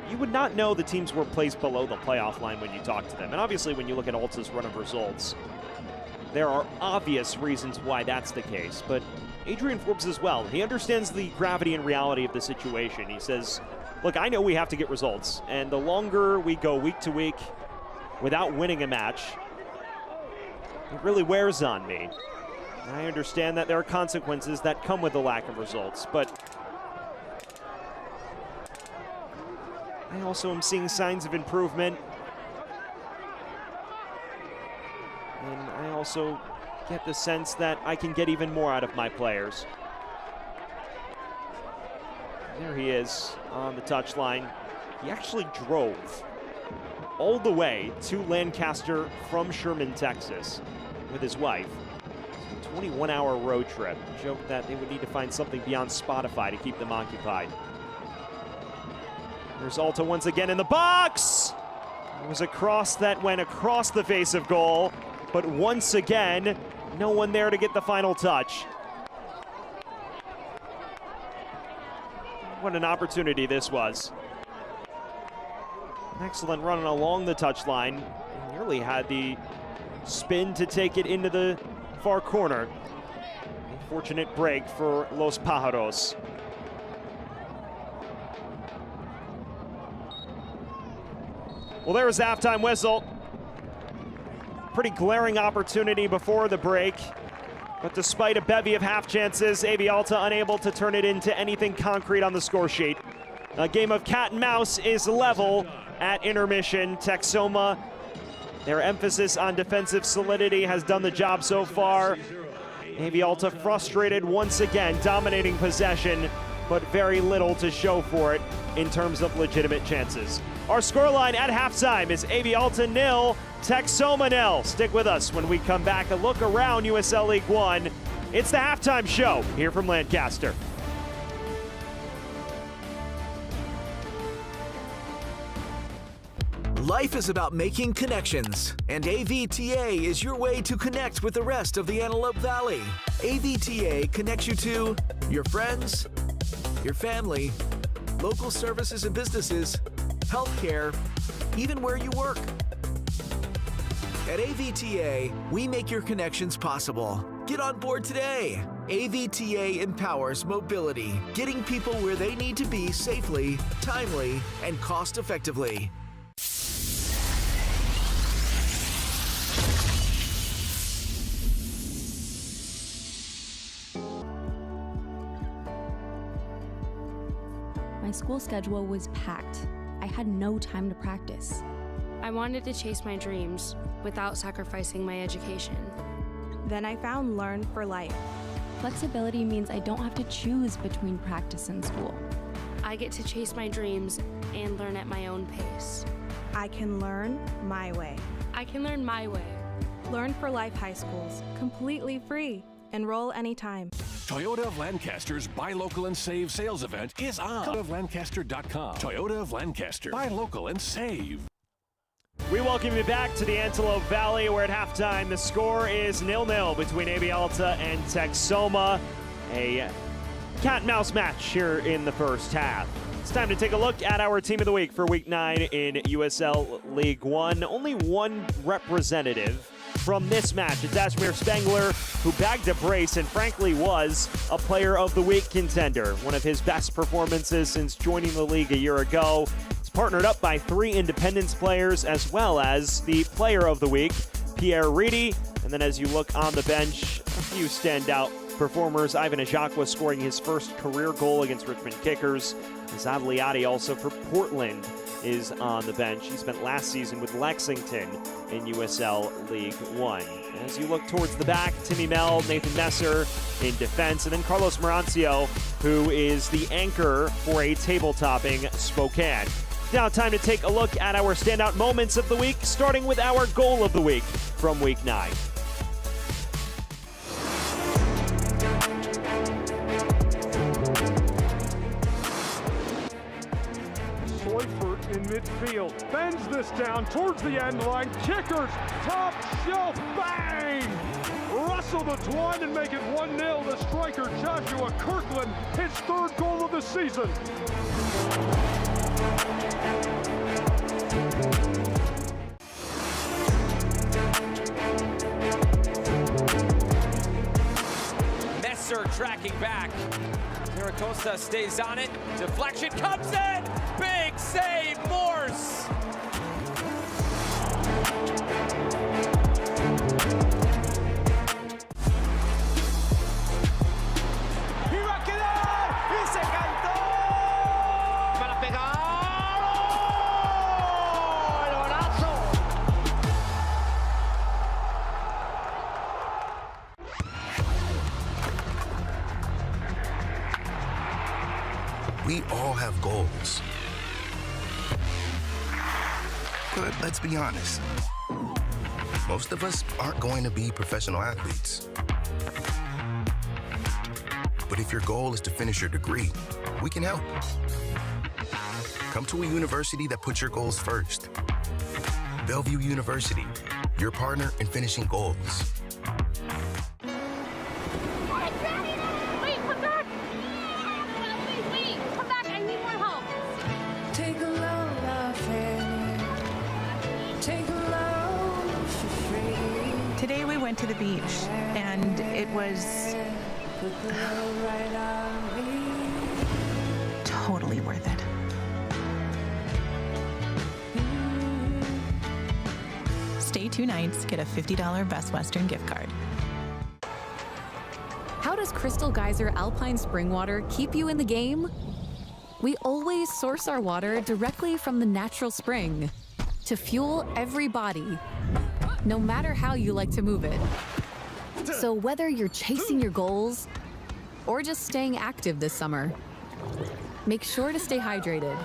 You would not know the teams were placed below the playoff line when you talk to them. And obviously when you look at Alta's run of results, there are obvious reasons why that's the case, but Adrian Forbes as well. He understands the gravity and reality of the situation. He says, look, I know we have to get results, and the longer we go week to week without winning a match, it really wears on me. I understand that there are consequences that come with the lack of results, but I also am seeing signs of improvement. And I also get the sense that I can get even more out of my players. There he is on the touchline. He actually drove all the way to Lancaster from Sherman, Texas with his wife. 21-hour road trip. Joked that they would need to find something beyond Spotify to keep them occupied. There's Alta once again in the box. It was a cross that went across the face of goal, but once again, no one there to get the final touch. What an opportunity this was. An excellent run along the touchline. Nearly had the spin to take it into the far corner. Unfortunate break for Los Pájaros. Well, there was the halftime whistle. Pretty glaring opportunity before the break. But despite a bevy of half chances, AV Alta unable to turn it into anything concrete on the score sheet. A game of cat and mouse is level at intermission. Texoma, their emphasis on defensive solidity has done the job so far. AV Alta frustrated once again, dominating possession, but very little to show for it in terms of legitimate chances. Our scoreline at halftime is AV Alta 0, Texoma 0. Stick with us when we come back. A look around USL League One. It's the halftime show here from Lancaster. Life is about making connections, and AVTA is your way to connect with the rest of the Antelope Valley. AVTA connects you to your friends, your family, local services and businesses, healthcare, even where you work. At AVTA, we make your connections possible. Get on board today. AVTA empowers mobility, getting people where they need to be safely, timely, and cost-effectively. My school schedule was packed. I had no time to practice. I wanted to chase my dreams without sacrificing my education. Then I found Learn for Life. Flexibility means I don't have to choose between practice and school. I get to chase my dreams and learn at my own pace. I can learn my way. I can learn my way. Learn for Life High Schools, completely free. Enroll anytime. Toyota of Lancaster's Buy Local and Save sales event is on ToyotaofLancaster.com. Toyota of Lancaster. Buy local and save. We welcome you back to the Antelope Valley, where at halftime the score is 0-0 between AV Alta and Texoma. A cat and mouse match here in the first half. It's time to take a look at our team of the week for week 9 in USL League One. Only one representative from this match. It's Ashmir Spengler, who bagged a brace and frankly was a player of the week contender. One of his best performances since joining the league a year ago. He's partnered up by 3 Independence players as well as the player of the week, Pierre Reedy. And then as you look on the bench, a few standout performers. Ivan Ajakwa scoring his first career goal against Richmond Kickers. Azad Liadi also for Portland is on the bench. He spent last season with Lexington in USL League One. As you look towards the back, Timmy Mell, Nathan Messer in defense, and then Carlos Marancio, who is the anchor for a table-topping Spokane. Now time to take a look at our standout moments of the week, starting with our goal of the week from week 9. In midfield, bends this down towards the end line, kickers, top shelf, bang! Russell the twine and make it 1-0. The striker Joshua Kirkland, his 3rd goal of the season. Walker tracking back. Zaragoza stays on it. Deflection comes in. Big save, Morse. We all have goals. But let's be honest, most of us aren't going to be professional athletes. But if your goal is to finish your degree, we can help. Come to a university that puts your goals first. Bellevue University, your partner in finishing goals. Today we went to the beach, and it was totally worth it. Stay 2 nights, get a $50 Best Western gift card. How does Crystal Geyser Alpine Spring Water keep you in the game? We always source our water directly from the natural spring to fuel every body, no matter how you like to move it. So whether you're chasing your goals or just staying active this summer, make sure to stay hydrated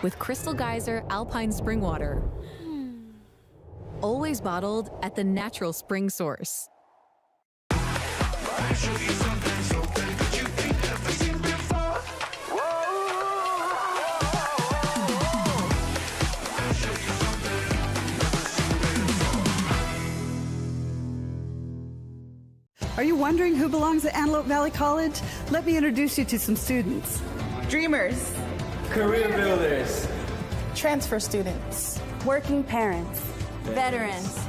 with Crystal Geyser Alpine Spring Water. Always bottled at the natural spring source. Are you wondering who belongs at Antelope Valley College? Let me introduce you to some students. Dreamers. Career builders. Transfer students. Working parents. Veterans.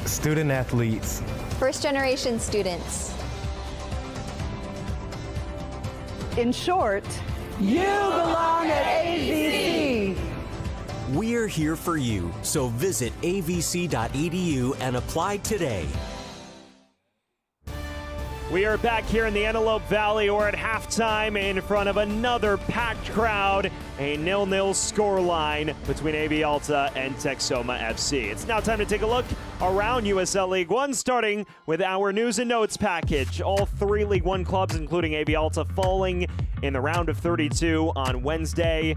Student athletes. First-generation students. In short, you belong at AVC. We're here for you, so visit avc.edu and apply today. We are back here in the Antelope Valley. We're at halftime in front of another packed crowd. A 0-0 scoreline between AB Alta and Texoma FC. It's now time to take a look around USL League One, starting with our news and notes package. All 3 League One clubs, including AB Alta, falling in the round of 32 on Wednesday.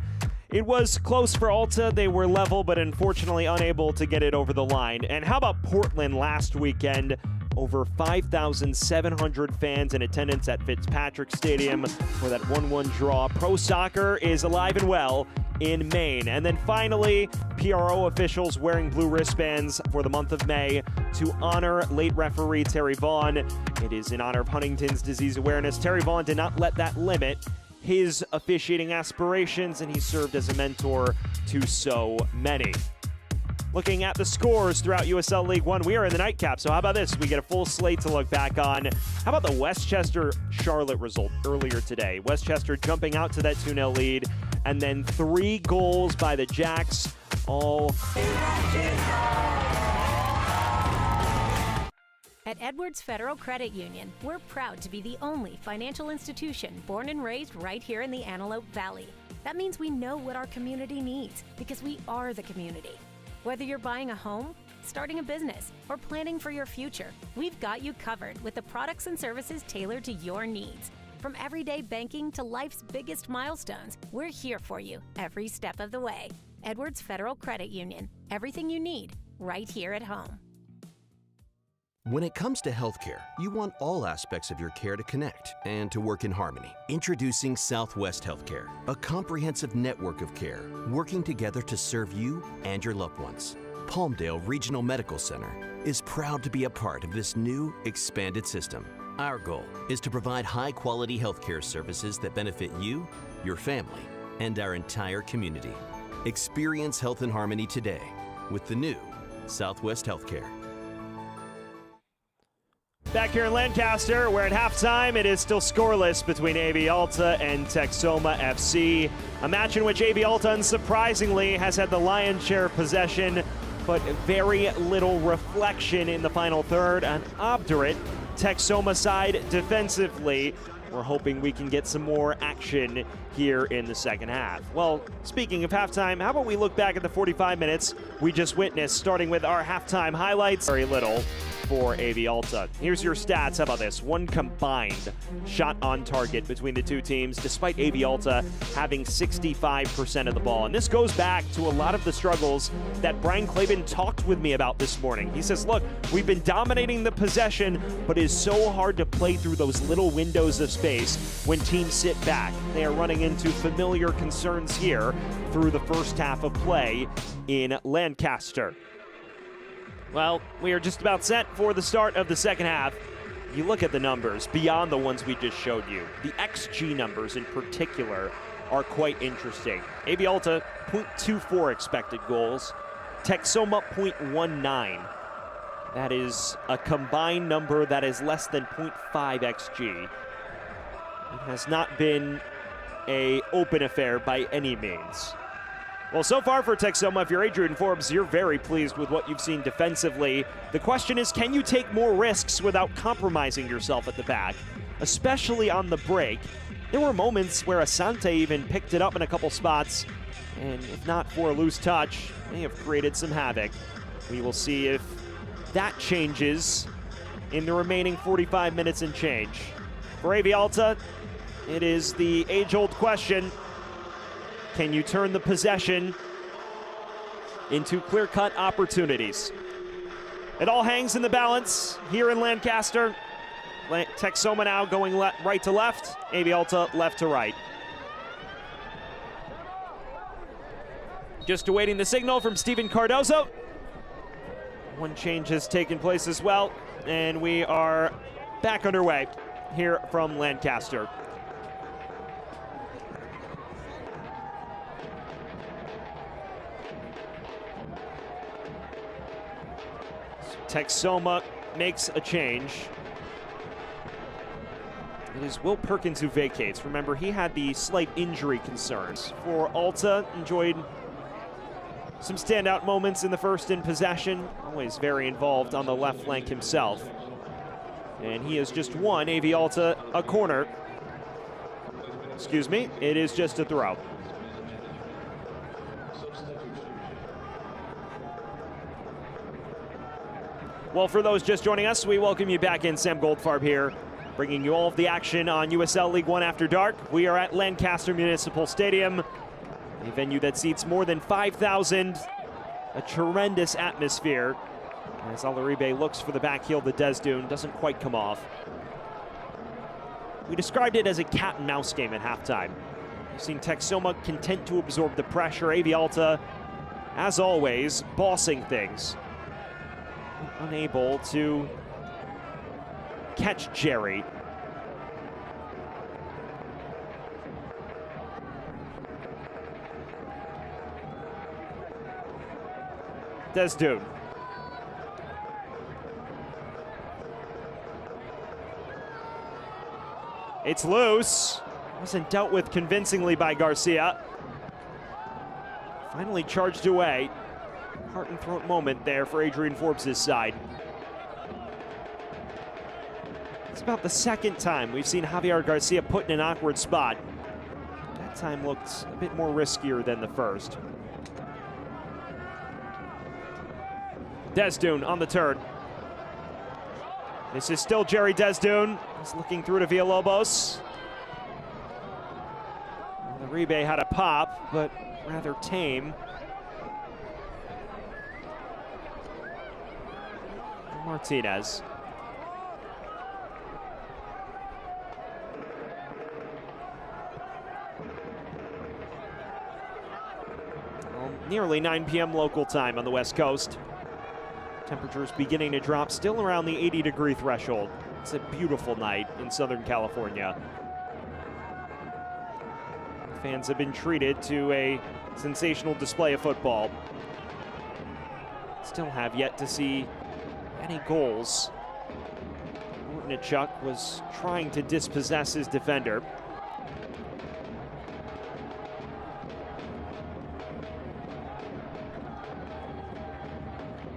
It was close for Alta. They were level, but unfortunately unable to get it over the line. And how about Portland last weekend? Over 5,700 fans in attendance at Fitzpatrick Stadium for that 1-1 draw. Pro soccer is alive and well in Maine. And then finally, PRO officials wearing blue wristbands for the month of May to honor late referee Terry Vaughn. It is in honor of Huntington's disease awareness. Terry Vaughn did not let that limit his officiating aspirations, and he served as a mentor to so many. Looking at the scores throughout USL League One, we are in the nightcap, so how about this? We get a full slate to look back on. How about the Westchester-Charlotte result earlier today? Westchester jumping out to that 2-0 lead, and then 3 goals by the Jacks, all... At Edwards Federal Credit Union, we're proud to be the only financial institution born and raised right here in the Antelope Valley. That means we know what our community needs, because we are the community. Whether you're buying a home, starting a business, or planning for your future, we've got you covered with the products and services tailored to your needs. From everyday banking to life's biggest milestones, we're here for you every step of the way. Edwards Federal Credit Union, everything you need right here at home. When it comes to healthcare, you want all aspects of your care to connect and to work in harmony. Introducing Southwest Healthcare, a comprehensive network of care working together to serve you and your loved ones. Palmdale Regional Medical Center is proud to be a part of this new, expanded system. Our goal is to provide high-quality healthcare services that benefit you, your family, and our entire community. Experience health in harmony today with the new Southwest Healthcare. Back here in Lancaster, where at halftime it is still scoreless between AV Alta and Texoma FC. A match in which AV Alta, unsurprisingly, has had the lion's share of possession, but very little reflection in the final third. An obdurate Texoma side defensively. We're hoping we can get some more action here in the second half. Well, speaking of halftime, how about we look back at the 45 minutes we just witnessed, starting with our halftime highlights. Very little for AV Alta. Here's your stats. How about this? One combined shot on target between the two teams, despite AV Alta having 65% of the ball. And this goes back to a lot of the struggles that Brian Clavin talked with me about this morning. He says, look, we've been dominating the possession, but it's so hard to play through those little windows of space when teams sit back. They are running into familiar concerns here through the first half of play in Lancaster. Well, we are just about set for the start of the second half. You look at the numbers beyond the ones we just showed you. The XG numbers in particular are quite interesting. AV Alta, 0.24 expected goals. Texoma, 0.19. That is a combined number that is less than 0.5 XG. It has not been an open affair by any means. Well, so far for Texoma, if you're Adrian Forbes, you're very pleased with what you've seen defensively. The question is, can you take more risks without compromising yourself at the back, especially on the break? There were moments where Asante even picked it up in a couple spots, and if not for a loose touch, they have created some havoc. We will see if that changes in the remaining 45 minutes and change. For AV Alta, it is the age-old question. Can you turn the possession into clear-cut opportunities? It all hangs in the balance here in Lancaster. Texoma now going right to left, AV Alta left to right. Just awaiting the signal from Steven Cardozo. One change has taken place as well, and we are back underway here from Lancaster. Texoma makes a change. It is Will Perkins who vacates. Remember, he had the slight injury concerns. For Alta, enjoyed some standout moments in the first in possession. Always very involved on the left flank himself. And he has just won AV Alta a corner. Excuse me, it is just a throw. Well, for those just joining us, we welcome you back in. Sam Goldfarb here, bringing you all of the action on USL League One After Dark. We are at Lancaster Municipal Stadium, a venue that seats more than 5,000, a tremendous atmosphere. As Alaribe looks for the back heel, the Desdune doesn't quite come off. We described it as a cat and mouse game at halftime. We've seen Texoma content to absorb the pressure. AV Alta, as always, bossing things. Unable to catch Jerry. Desdune. It's loose. Wasn't dealt with convincingly by Garcia. Finally charged away. Heart and throat moment there for Adrian Forbes' side. It's about the second time we've seen Javier Garcia put in an awkward spot. That time looked a bit more riskier than the first. Desdune on the turn. This is still Jerry Desdune. He's looking through to Villalobos. The Ribe had a pop, but rather tame. Martinez. Well, nearly 9 p.m. local time on the West Coast. Temperatures beginning to drop, still around the 80-degree threshold. It's a beautiful night in Southern California. Fans have been treated to a sensational display of football. Still have yet to see any goals. Bortnichuk was trying to dispossess his defender.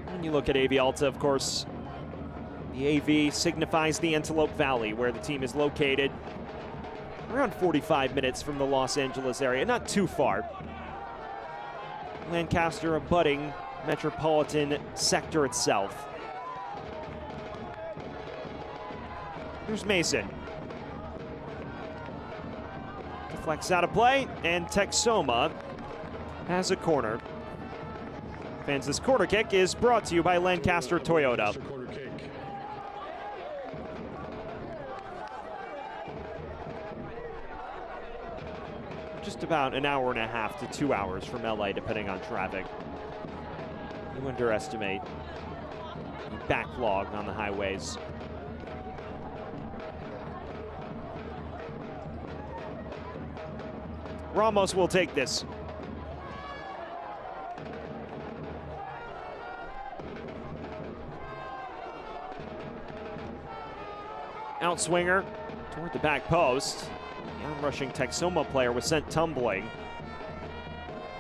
When you look at AV Alta, of course, the AV signifies the Antelope Valley, where the team is located. Around 45 minutes from the Los Angeles area, not too far. Lancaster, a budding metropolitan sector itself. Here's Mason. Deflects out of play, and Texoma has a corner. Fans, this corner kick is brought to you by Lancaster Toyota. Just about an hour and a half to 2 hours from LA, depending on traffic. You underestimate the backlog on the highways. Ramos will take this. Outswinger toward the back post. The on-rushing Texoma player was sent tumbling.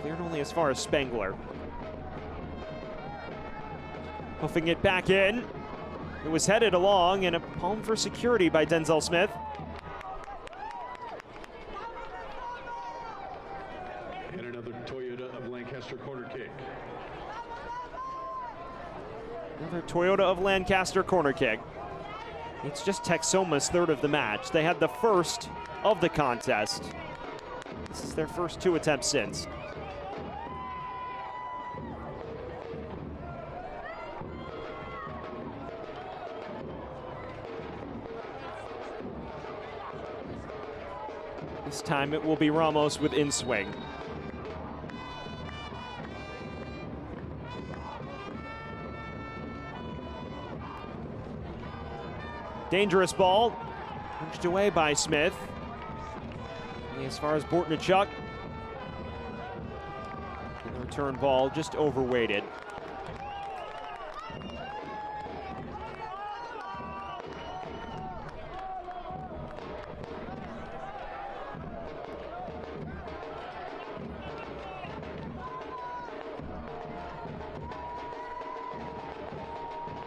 Cleared only as far as Spengler. Hoofing it back in. It was headed along, and a palm for security by Denzel Smith. And another Toyota of Lancaster corner kick. Another Toyota of Lancaster corner kick. It's just Texoma's third of the match. They had the first of the contest. This is their first 2 attempts since. This time it will be Ramos with in-swing. Dangerous ball, punched away by Smith. As far as Bortnichuk, the return ball just overweighted.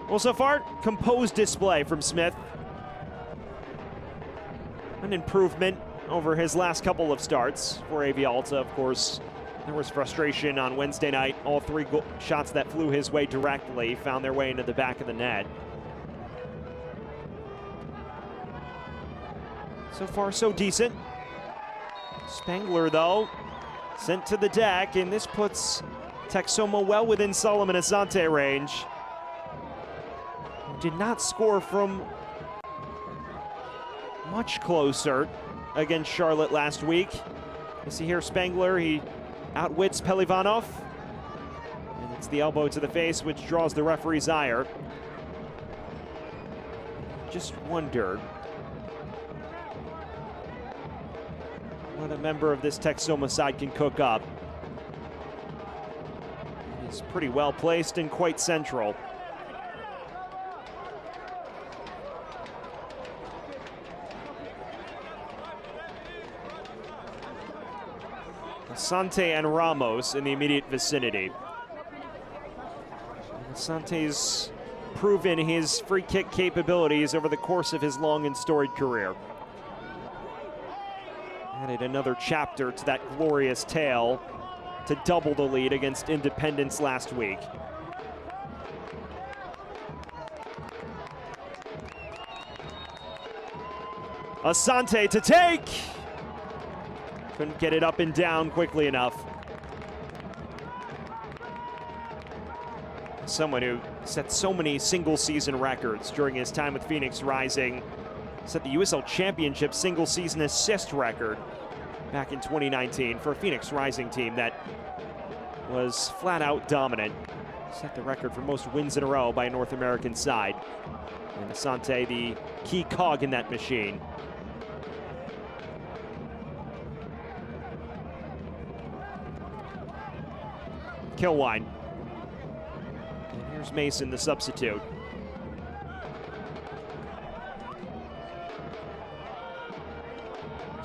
Well, so far, composed display from Smith. An improvement over his last couple of starts for AV Alta. Of course, there was frustration on Wednesday night. All 3 shots that flew his way directly found their way into the back of the net. So far, so decent. Spengler, though, sent to the deck, and this puts Texoma well within Solomon Asante range. Did not score from much closer against Charlotte last week. You see here Spengler, he outwits Pelivanov. And it's the elbow to the face which draws the referee's ire. Just wonder what a member of this Texoma side can cook up. He's pretty well placed and quite central. Asante and Ramos in the immediate vicinity. Asante's proven his free kick capabilities over the course of his long and storied career. Added another chapter to that glorious tale to double the lead against Independence last week. Asante to take! Couldn't get it up and down quickly enough. Someone who set so many single-season records during his time with Phoenix Rising. Set the USL Championship single-season assist record back in 2019 for a Phoenix Rising team that was flat-out dominant. Set the record for most wins in a row by a North American side. And Asante, the key cog in that machine. Kilwine. And here's Mason, the substitute.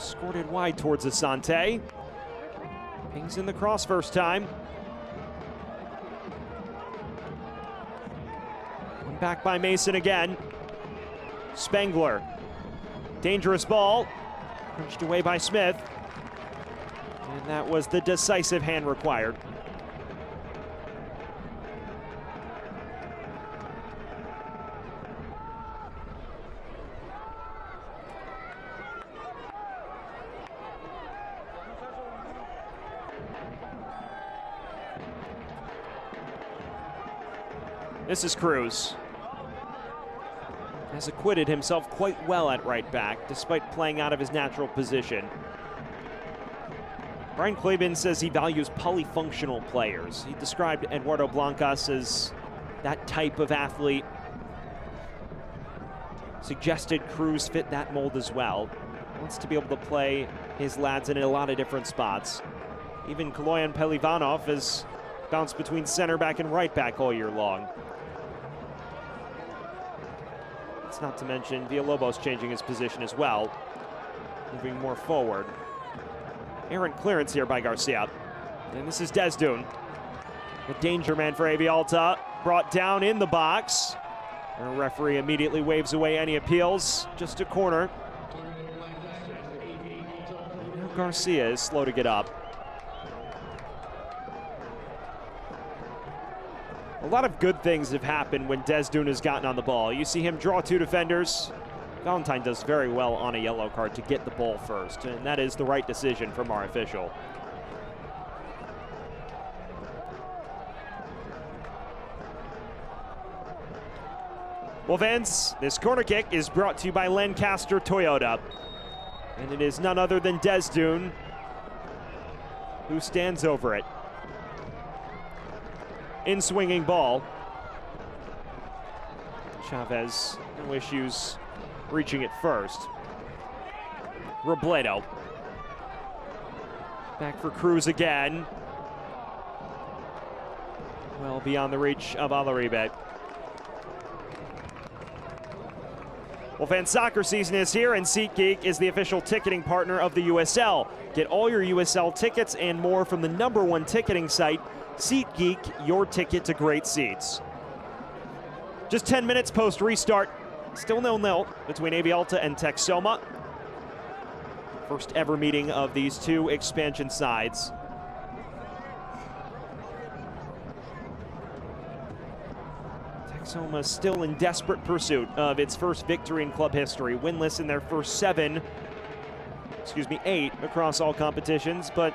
Scored it wide towards Asante. Pings in the cross first time. One back by Mason again. Spengler. Dangerous ball. Punched away by Smith. And that was the decisive hand required. This is Cruz. Has acquitted himself quite well at right back, despite playing out of his natural position. Brian Kleben says he values polyfunctional players. He described Eduardo Blancas as that type of athlete. Suggested Cruz fit that mold as well. Wants to be able to play his lads in a lot of different spots. Even Kaloyan Pelivanov has bounced between center back and right back all year long. It's not to mention Villalobos changing his position as well, moving more forward. Errant clearance here by Garcia. And this is Desdun. The danger man for AV Alta, brought down in the box. The referee immediately waves away any appeals. Just a corner. Now Garcia is slow to get up. A lot of good things have happened when Desdun has gotten on the ball. You see him draw two defenders. Valentine does very well on a yellow card to get the ball first, and that is the right decision from our official. Well, Vince, this corner kick is brought to you by Lancaster Toyota. And it is none other than Desdun who stands over it. In swinging ball. Chavez, no issues reaching it first. Robledo. Back for Cruz again. Well beyond the reach of Alaribe. Well, fans, soccer season is here, and SeatGeek is the official ticketing partner of the USL. Get all your USL tickets and more from the #1 ticketing site, SeatGeek, your ticket to great seats. Just 10 minutes post restart. Still 0-0 between AV Alta and Texoma. First ever meeting of these two expansion sides. Texoma still in desperate pursuit of its first victory in club history. Winless in their first 8 across all competitions, but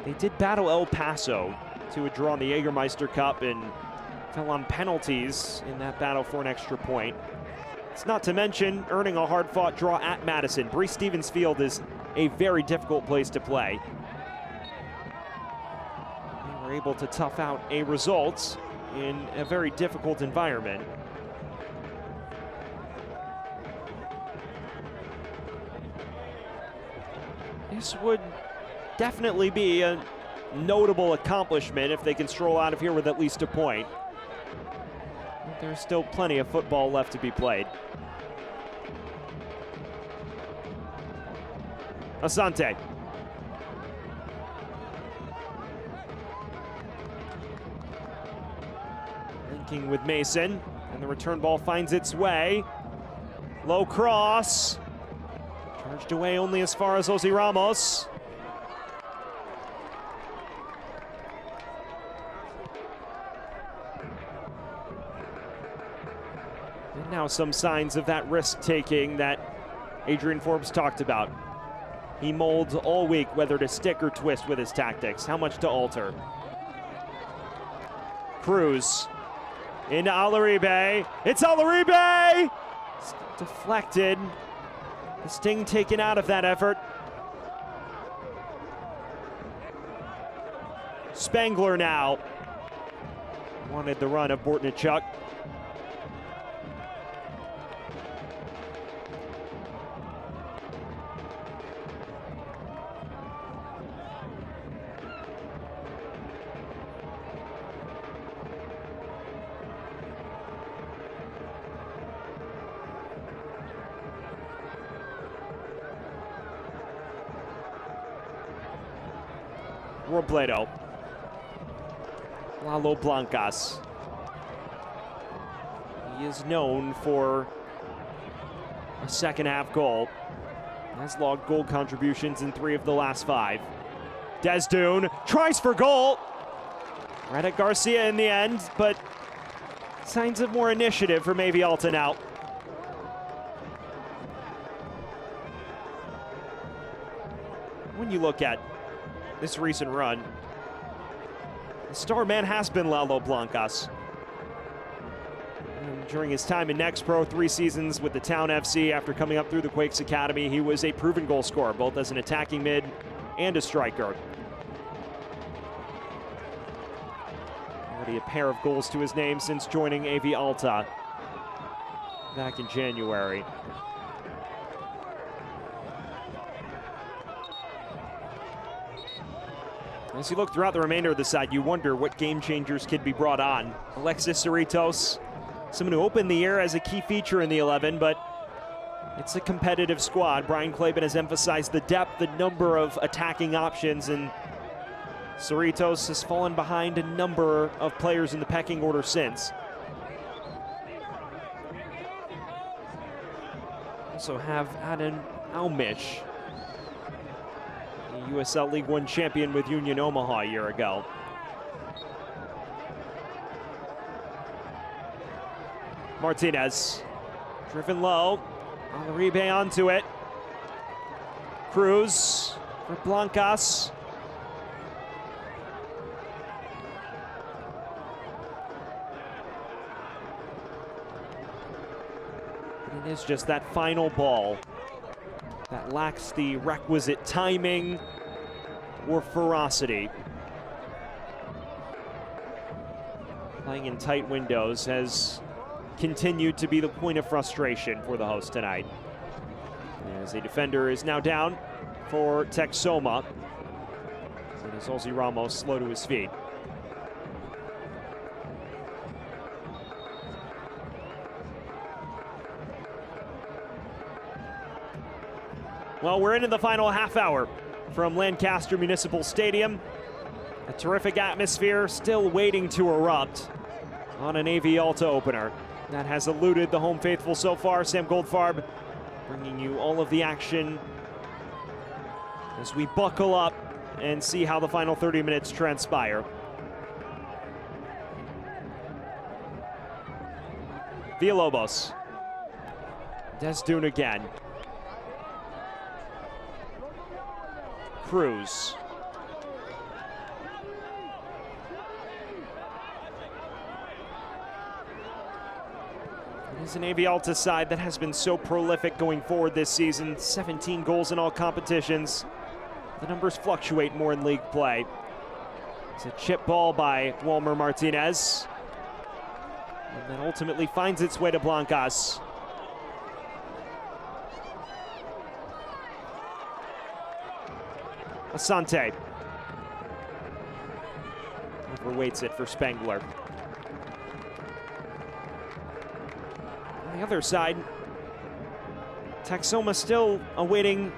they did battle El Paso to a draw in the Jägermeister Cup and fell on penalties in that battle for an extra point. It's not to mention earning a hard-fought draw at Madison. Breese Stevens Field is a very difficult place to play. They were able to tough out a result in a very difficult environment. This would definitely be a notable accomplishment if they can stroll out of here with at least a point. But there's still plenty of football left to be played. Asante. Linking with Mason, and the return ball finds its way. Low cross. Charged away only as far as Ozzy Ramos. And now some signs of that risk-taking that Adrian Forbes talked about. He molds all week whether to stick or twist with his tactics, how much to alter. Cruz into Alaribe. It's Alaribe! Deflected. The sting taken out of that effort. Spengler now. Wanted the run of Bortnichuk. Robledo. Lalo Blancas. He is known for a second-half goal. Has logged goal contributions in 3 of the last 5. Desdune tries for goal. Right at Garcia in the end, but signs of more initiative from AV Alta now. When you look at this recent run, the star man has been Lalo Blancas. And during his time in Next Pro, 3 seasons with the Town FC after coming up through the Quakes Academy, he was a proven goal scorer, both as an attacking mid and a striker. Already a pair of goals to his name since joining AV Alta back in January. As you look throughout the remainder of the side, you wonder what game changers could be brought on. Alexis Cerritos, someone who opened the year as a key feature in the 11, but it's a competitive squad. Brian Claben has emphasized the depth, the number of attacking options, and Cerritos has fallen behind a number of players in the pecking order since. Also have Aden Almish, USL League One champion with Union Omaha a year ago. Martinez, driven low, Alaribe onto it. Cruz for Blancas. It is just that final ball that lacks the requisite timing or ferocity. Playing in tight windows has continued to be the point of frustration for the host tonight. As a defender is now down for Texoma. And as Ozzy Ramos slow to his feet. Well, we're into the final half hour from Lancaster Municipal Stadium. A terrific atmosphere still waiting to erupt on an AV Alta opener. That has eluded the home faithful so far. Sam Goldfarb bringing you all of the action as we buckle up and see how the final 30 minutes transpire. Villalobos. Desdune again. Cruz. It is an AV Alta side that has been so prolific going forward this season. 17 goals in all competitions. The numbers fluctuate more in league play. It's a chip ball by Walmer Martinez. And then ultimately finds its way to Blancas. Asante overweights it for Spengler. On the other side, Texoma still awaiting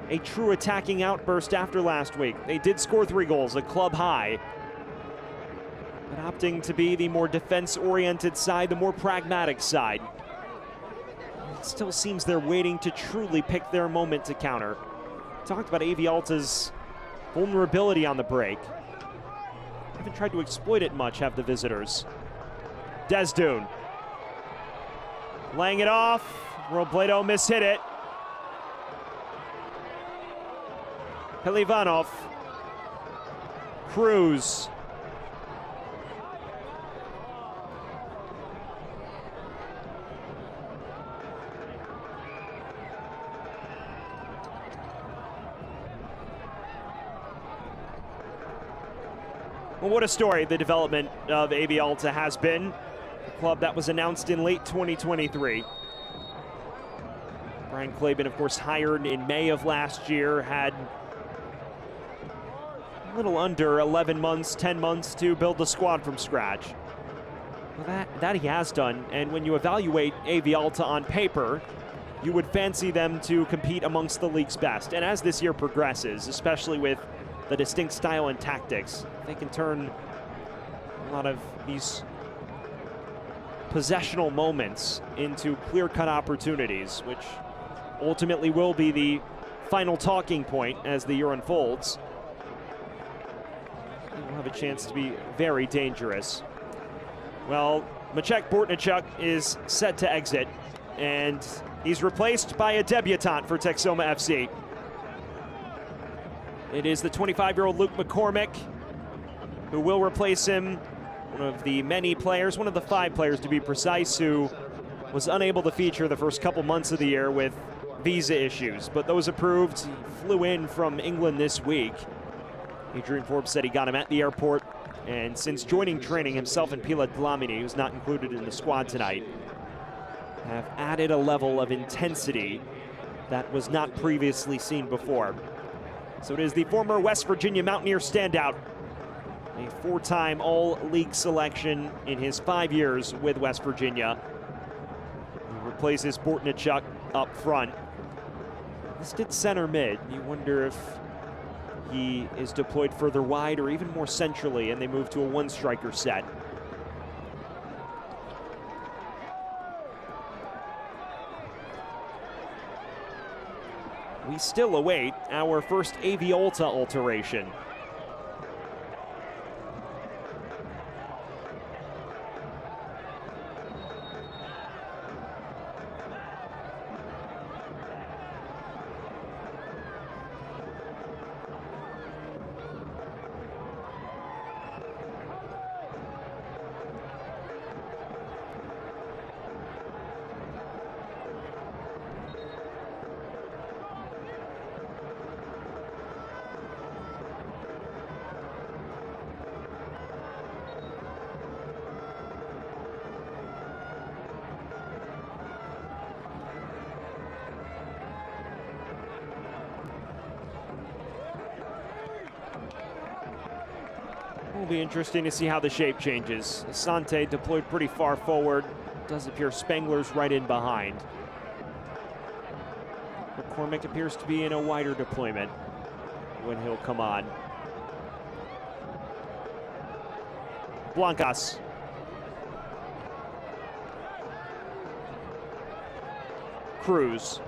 a true attacking outburst after last week. They did score 3 goals, a club high, but opting to be the more defense-oriented side, the more pragmatic side. It still seems they're waiting to truly pick their moment to counter. Talked about AV Alta's vulnerability on the break. Haven't tried to exploit it much, have the visitors. Desdune. Laying it off. Robledo mishit it. Pelivanov. Cruz. Well, what a story the development of AV Alta has been. A club that was announced in late 2023. Brian Claben, of course, hired in May of last year, had a little under 11 months, 10 months to build the squad from scratch. Well, that he has done, and when you evaluate AV Alta on paper, you would fancy them to compete amongst the league's best. And as this year progresses, especially with the distinct style and tactics. They can turn a lot of these possessional moments into clear-cut opportunities, which ultimately will be the final talking point as the year unfolds. We'll have a chance to be very dangerous. Well, Maciek Bortniczuk is set to exit, and he's replaced by a debutant for Texoma FC. It is the 25-year-old Luke McCormick who will replace him, one of the many players, one of the 5 players to be precise, who was unable to feature the first couple months of the year with visa issues, but those approved. He flew in from England this week. Adrian Forbes said he got him at the airport, and since joining training, himself and Pila Dlamini, who's not included in the squad tonight, have added a level of intensity that was not previously seen before. So it is the former West Virginia Mountaineer standout, a 4-time All-League selection in his 5 years with West Virginia, who replaces Bortniczuk up front. This did center mid. You wonder if he is deployed further wide or even more centrally, and they move to a 1-striker set. We still await our first AV Alta alteration. Will be interesting to see how the shape changes. Asante deployed pretty far forward. Does appear Spengler's right in behind. McCormick appears to be in a wider deployment when he'll come on. Blancas. Cruz.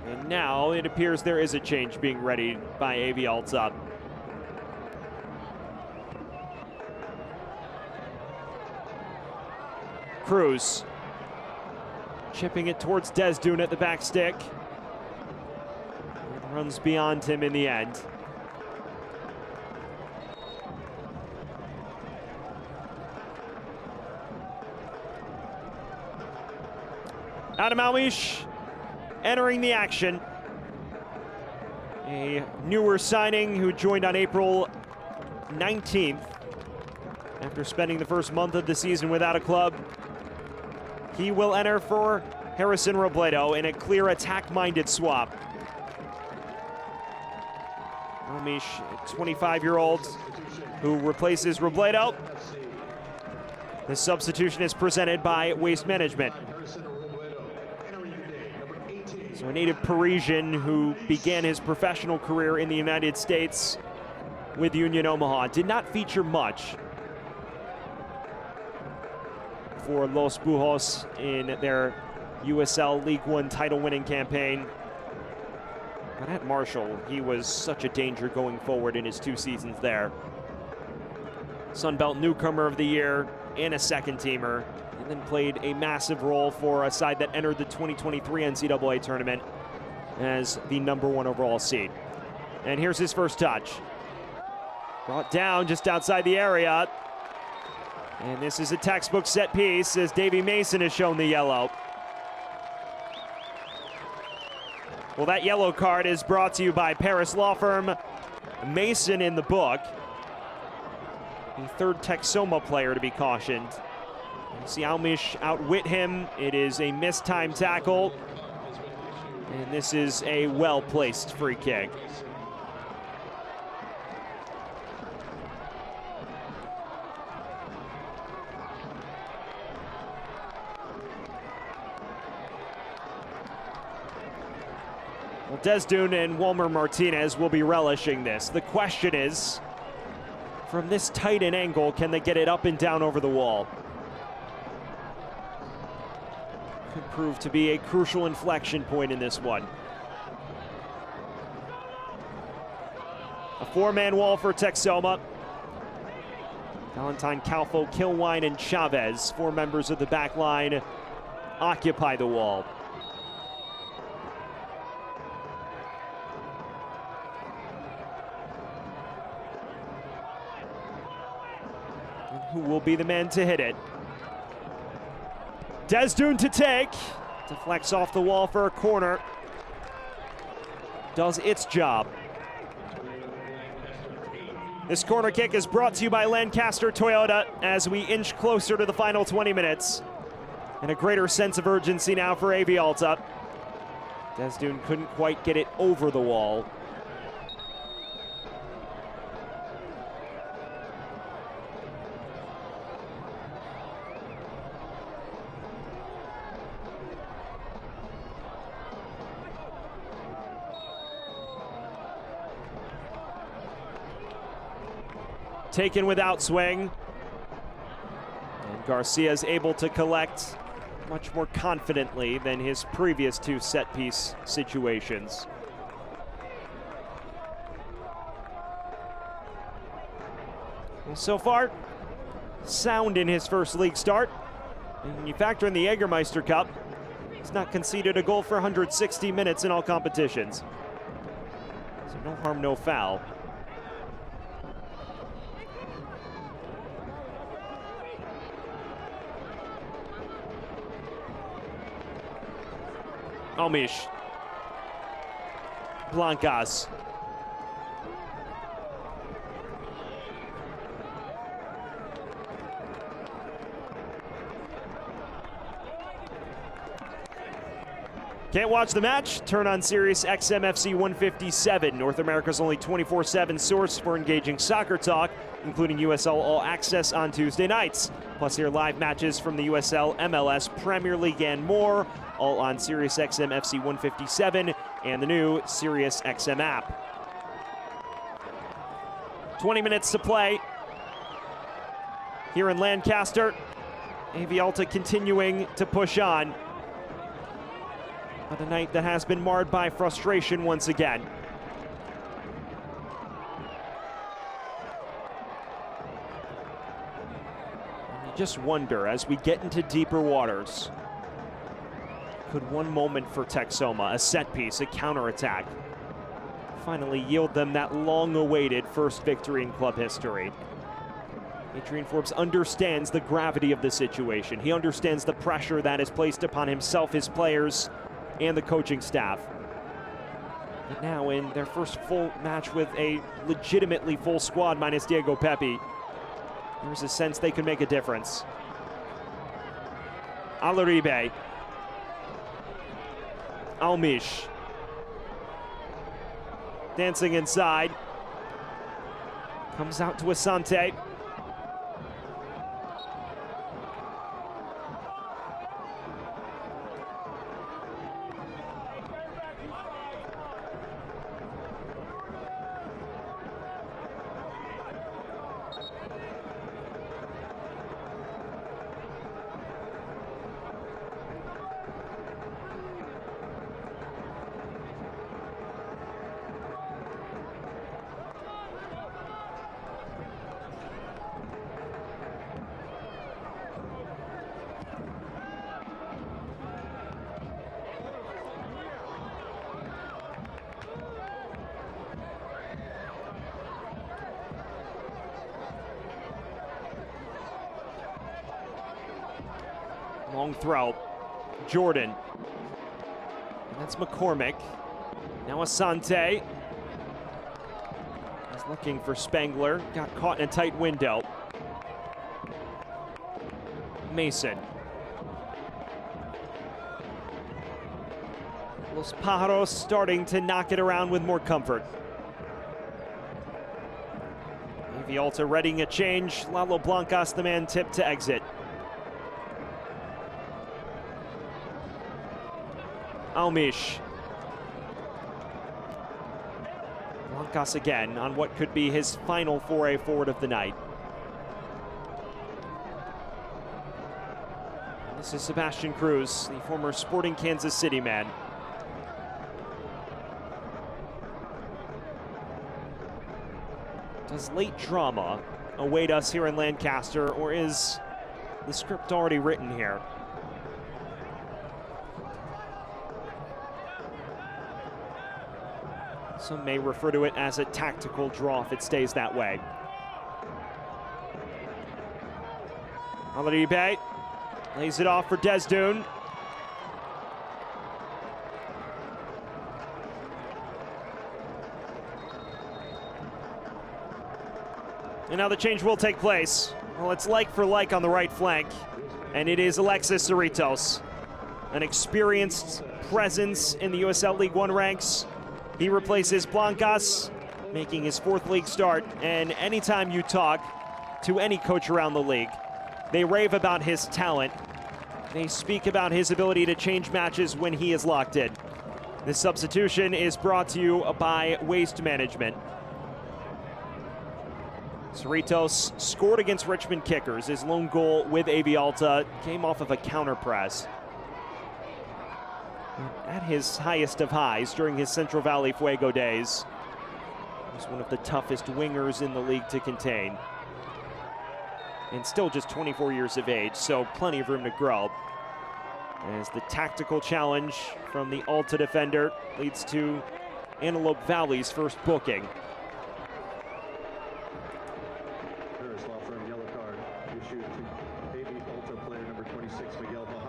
And now it appears there is a change being readied by AV Alta. Cruz chipping it towards Desdune at the back stick. It runs beyond him in the end. Adam Almish entering the action. A newer signing who joined on April 19th after spending the first month of the season without a club. He will enter for Harrison Robledo in a clear attack-minded swap. Almish, a 25-year-old who replaces Robledo. The substitution is presented by Waste Management. So a native Parisian who began his professional career in the United States with Union Omaha. Did not feature much for Los Bujos in their USL League One title-winning campaign. But at Marshall, he was such a danger going forward in his 2 seasons there. Sunbelt Newcomer of the Year and a second-teamer, and then played a massive role for a side that entered the 2023 NCAA tournament as the #1 overall seed. And here's his first touch. Brought down just outside the area. And this is a textbook set piece as Davey Mason has shown the yellow. Well, that yellow card is brought to you by Paris law firm Mason in the book. The 3rd Texoma player to be cautioned. You see Almish outwit him. It is a mistimed tackle. And this is a well-placed free kick. Desdun and Walmer Martinez will be relishing this. The question is, from this tight an angle, can they get it up and down over the wall? Could prove to be a crucial inflection point in this one. A four-man wall for Texoma. Valentine, Calfo, Kilwine, and Chavez, four members of the back line, occupy the wall. And who will be the man to hit it? Desdun to take. Deflects off the wall for a corner. Does its job. This corner kick is brought to you by Lancaster Toyota as we inch closer to the final 20 minutes. And a greater sense of urgency now for AV Alta. Desdun couldn't quite get it over the wall. Taken without swing. And Garcia is able to collect much more confidently than his previous two set-piece situations. Well, so far, sound in his first league start. And when you factor in the Jägermeister Cup, he's not conceded a goal for 160 minutes in all competitions. So no harm, no foul. Almish. Blancas. Can't watch the match? Turn on Sirius XM FC 157, North America's only 24/7 source for engaging soccer talk, including USL All Access on Tuesday nights. Plus hear live matches from the USL, MLS, Premier League, and more, all on Sirius XM FC 157 and the new Sirius XM app. 20 minutes to play here in Lancaster. AV Alta continuing to push on. But a night that has been marred by frustration once again. And you just wonder, as we get into deeper waters, could one moment for Texoma, a set piece, a counterattack, finally yield them that long-awaited first victory in club history? Adrian Forbes understands the gravity of the situation. He understands the pressure that is placed upon himself, his players, and the coaching staff. And now in their first full match with a legitimately full squad minus Diego Pepe, there's a sense they can make a difference. Alaribe. Almish. Dancing inside. Comes out to Asante. Long throw. Jordan. And that's McCormick. Now Asante. He's looking for Spangler. Got caught in a tight window. Mason. Los Pájaros starting to knock it around with more comfort. AV Alta readying a change. Lalo Blancas, the man tipped to exit. Almish. Blancas again on what could be his final foray forward of the night. This is Sebastian Cruz, the former Sporting Kansas City man. Does late drama await us here in Lancaster, or is the script already written here? Some may refer to it as a tactical draw if it stays that way. Alaribe lays it off for Desdoon. And now the change will take place. Well, it's like for like on the right flank. And it is Alexis Cerritos, an experienced presence in the USL League One ranks. He replaces Blancas, making his 4th league start. And anytime you talk to any coach around the league, they rave about his talent. They speak about his ability to change matches when he is locked in. This substitution is brought to you by Waste Management. Cerritos scored against Richmond Kickers. His lone goal with AV Alta came off of a counter press. At his highest of highs during his Central Valley Fuego days, he was one of the toughest wingers in the league to contain. And still just 24 years of age, so plenty of room to grow. As the tactical challenge from the Alta defender leads to Antelope Valley's first booking.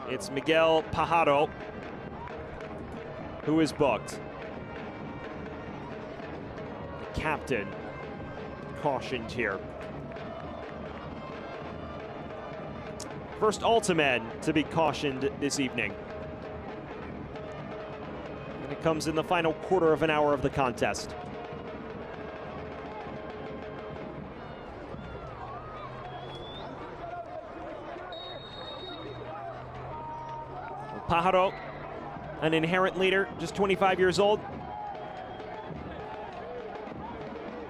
It's Miguel Pajaro who is booked. The captain cautioned here. First Alta man to be cautioned this evening. And it comes in the final quarter of an hour of the contest. Pajaro, an inherent leader, just 25 years old.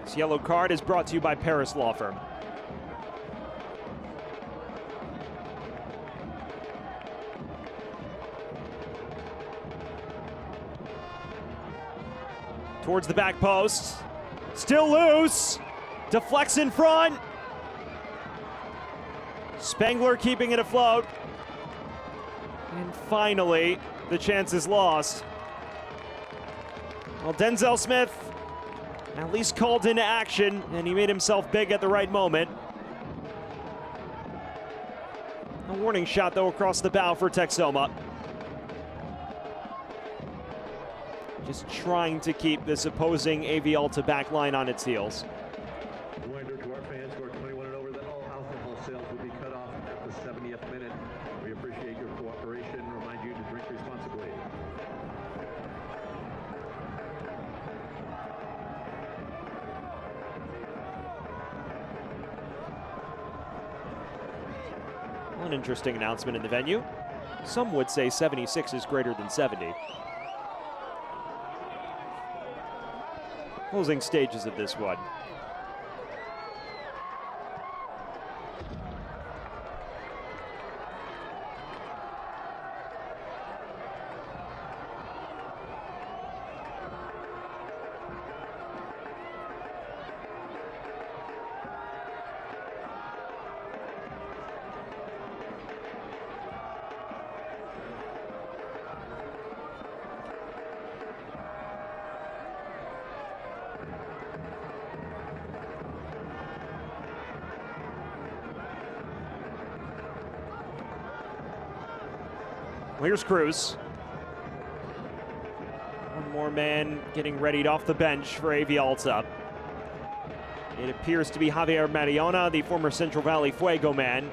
This yellow card is brought to you by Paris Law Firm. Towards the back post, still loose, deflects in front. Spengler keeping it afloat. And finally, the chance is lost. Well, Denzel Smith at least called into action, and he made himself big at the right moment. A warning shot, though, across the bow for Texoma. Just trying to keep this opposing AV Alta back line on its heels. Reminder to our fans who are 21 and over that all alcohol sales will be cut off at the 70th minute. We appreciate your cooperation. Remind you to drink responsibly. An interesting announcement in the venue. Some would say 76 is greater than 70. Closing stages of this one. Here's Cruz. One more man getting readied off the bench for AV Alta. It appears to be Javier Mariona, the former Central Valley Fuego man.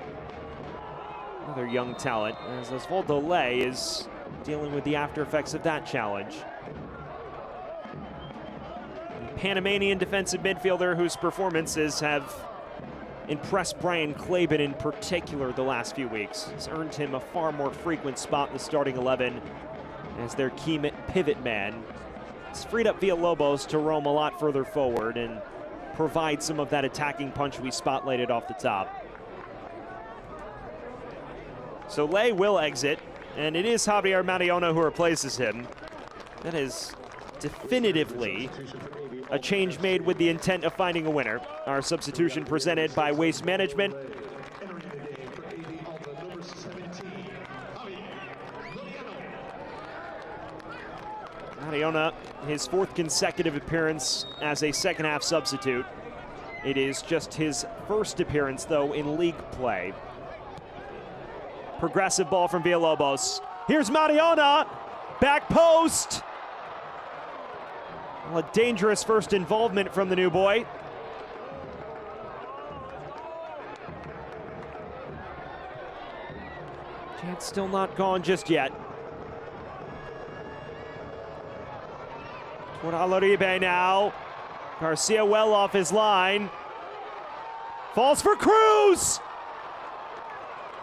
Another young talent, as Osvaldo Ley is dealing with the after effects of that challenge. A Panamanian defensive midfielder whose performances have impressed Brian Claben in particular the last few weeks. It's earned him a far more frequent spot in the starting 11 as their key pivot man. It's freed up Villalobos to roam a lot further forward and provide some of that attacking punch we spotlighted off the top. So Lay will exit, and it is Javier Mariona who replaces him. That is definitively a change made with the intent of finding a winner. Our substitution presented by Waste Management. Mariona, his 4th consecutive appearance as a second-half substitute. It is just his 1st appearance, though, in league play. Progressive ball from Villalobos. Here's Mariona, back post. Well, a dangerous first involvement from the new boy. Chance still not gone just yet. Toward Alaribe now. Garcia well off his line. Falls for Cruz!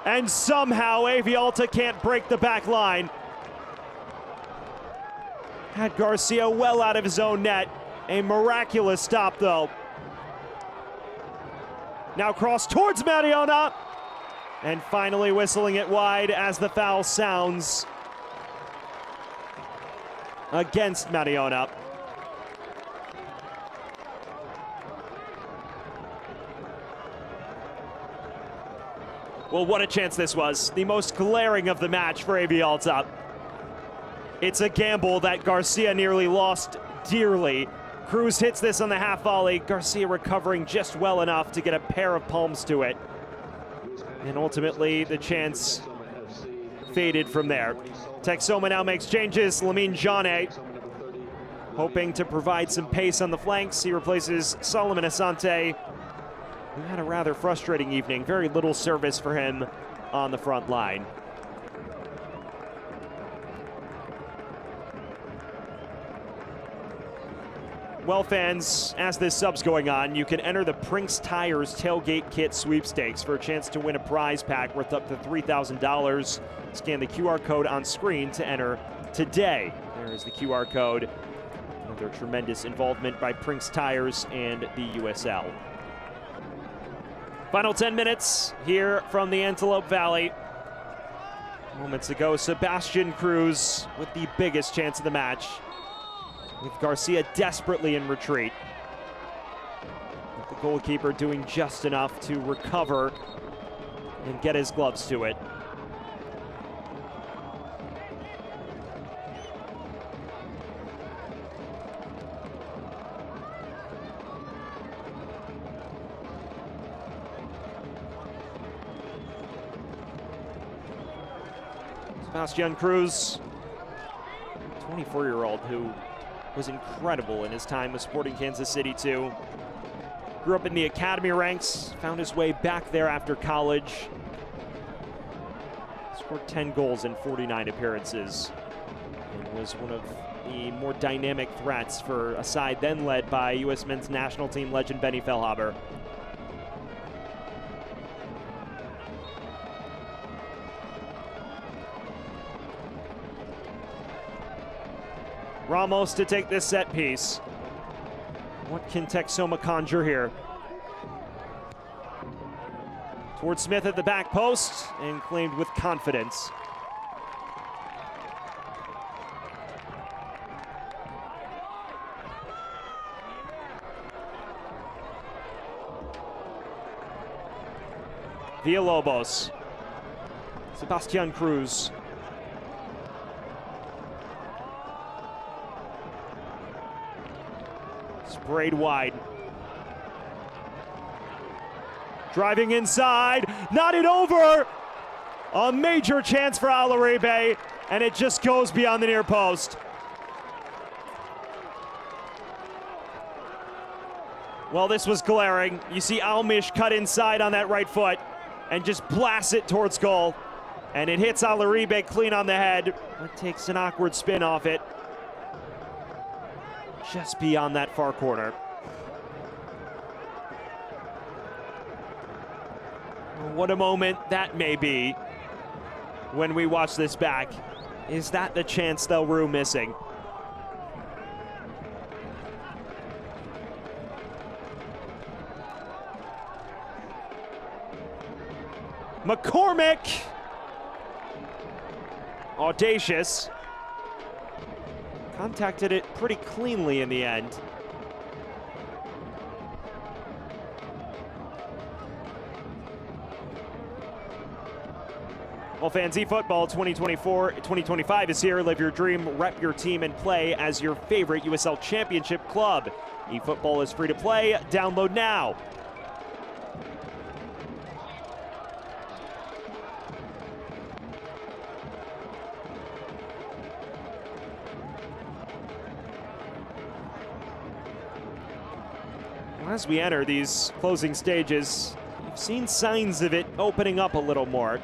And somehow AV Alta can't break the back line. Had Garcia well out of his own net. A miraculous stop, though. Now cross towards Mariona. And finally whistling it wide as the foul sounds against Mariona. Well, what a chance this was. The most glaring of the match for AV Alta. It's a gamble that Garcia nearly lost dearly. Cruz hits this on the half volley. Garcia recovering just well enough to get a pair of palms to it. And ultimately, the chance faded from there. Texoma now makes changes. Lamine Jane hoping to provide some pace on the flanks. He replaces Solomon Asante, who had a rather frustrating evening. Very little service for him on the front line. Well, fans, as this sub's going on, you can enter the Prinks Tires Tailgate Kit Sweepstakes for a chance to win a prize pack worth up to $3,000. Scan the QR code on screen to enter today. There is the QR code. Another tremendous involvement by Prinks Tires and the USL. Final 10 minutes here from the Antelope Valley. Moments ago, Sebastian Cruz with the biggest chance of the match, with Garcia desperately in retreat. With the goalkeeper doing just enough to recover and get his gloves to it. Sebastian Cruz, 24-year-old who was incredible in his time with Sporting Kansas City too. Grew up in the academy ranks, found his way back there after college. Scored 10 goals in 49 appearances and was one of the more dynamic threats for a side then led by U.S. men's national team legend Benny Feilhaber. Ramos to take this set piece. What can Texoma conjure here? Towards Smith at the back post and claimed with confidence. Villalobos. Sebastian Cruz. Sprayed wide. Driving inside, knotted over. A major chance for Alaribe, and it just goes beyond the near post. Well, this was glaring. You see Almish cut inside on that right foot and just blast it towards goal. And it hits Alaribe clean on the head, but takes an awkward spin off it. Just beyond that far corner. What a moment that may be when we watch this back. Is that the chance they'll rue missing? McCormick. Audacious. Contacted it pretty cleanly in the end. Well, fans, eFootball 2024-2025 is here. Live your dream, rep your team, and play as your favorite USL Championship club. eFootball is free to play. Download now. As we enter these closing stages, you've seen signs of it opening up a little more.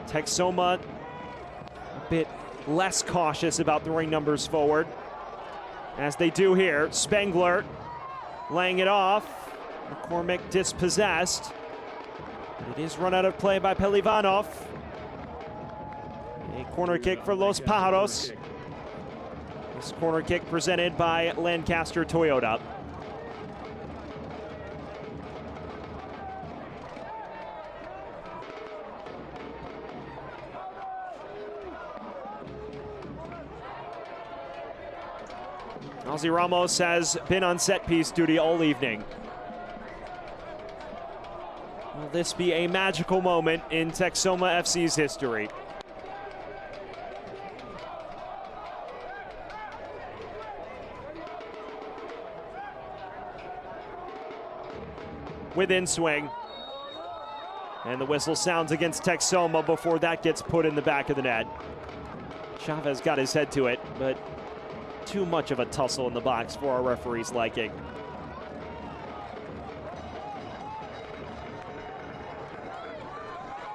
Texoma a bit less cautious about throwing numbers forward, as they do here. Spengler laying it off. McCormick dispossessed. It is run out of play by Pelivanov. A corner kick for Los Pájaros. This corner kick presented by Lancaster Toyota. Ozzy Ramos has been on set-piece duty all evening. Will this be a magical moment in Texoma FC's history? Within swing. And the whistle sounds against Texoma before that gets put in the back of the net. Chavez got his head to it, but too much of a tussle in the box for our referee's liking.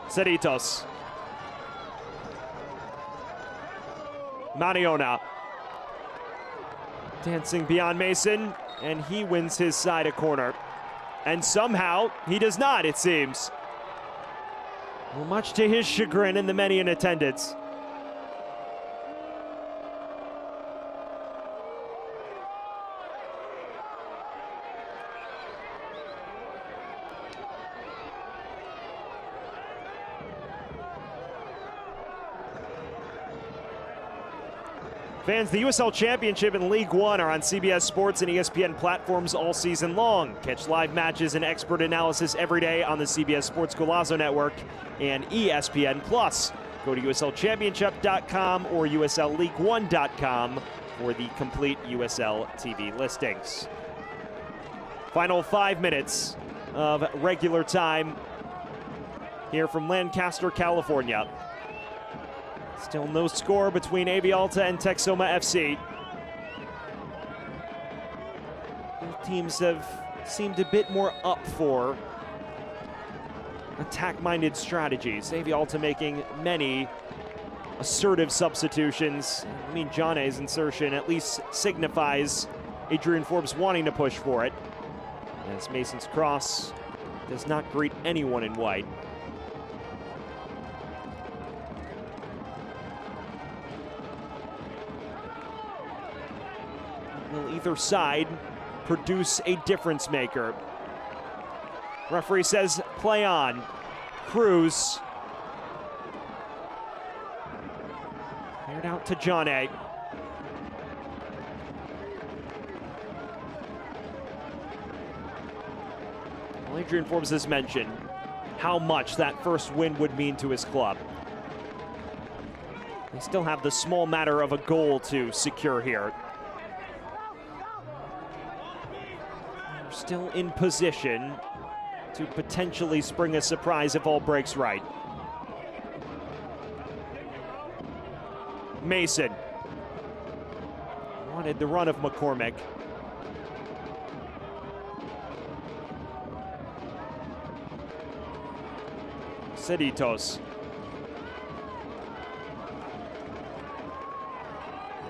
Cerritos. Mariona. Dancing beyond Mason, and he wins his side a corner. And somehow, he does not, it seems. Well, much to his chagrin and the many in attendance. Fans, the USL Championship and League One are on CBS Sports and ESPN platforms all season long. Catch live matches and expert analysis every day on the CBS Sports Golazo Network and ESPN+. Go to USLChampionship.com or USLLeague1.com for the complete USL TV listings. Final 5 minutes of regular time here from Lancaster, California. Still no score between AV Alta and Texoma FC. Both teams have seemed a bit more up for attack-minded strategies. AV Alta making many assertive substitutions. I mean, Johnny's insertion at least signifies Adrian Forbes wanting to push for it, as Mason's cross does not greet anyone in white. Will either side produce a difference maker? Referee says play on. Cruz. Cleared out to Johnny. Well, Adrian Forbes has mentioned how much that first win would mean to his club. They still have the small matter of a goal to secure here. Still in position to potentially spring a surprise if all breaks right. Mason wanted the run of McCormick. Cerritos.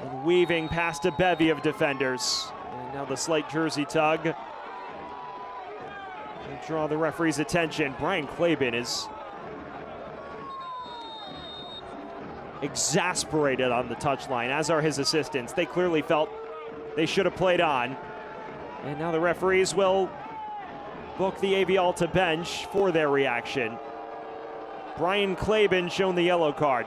And weaving past a bevy of defenders. And now the slight jersey tug. Draw the referee's attention. Brian Claben is exasperated on the touchline, as are his assistants. They clearly felt they should have played on. And now the referees will book the AV Alta bench for their reaction. Brian Claben shown the yellow card.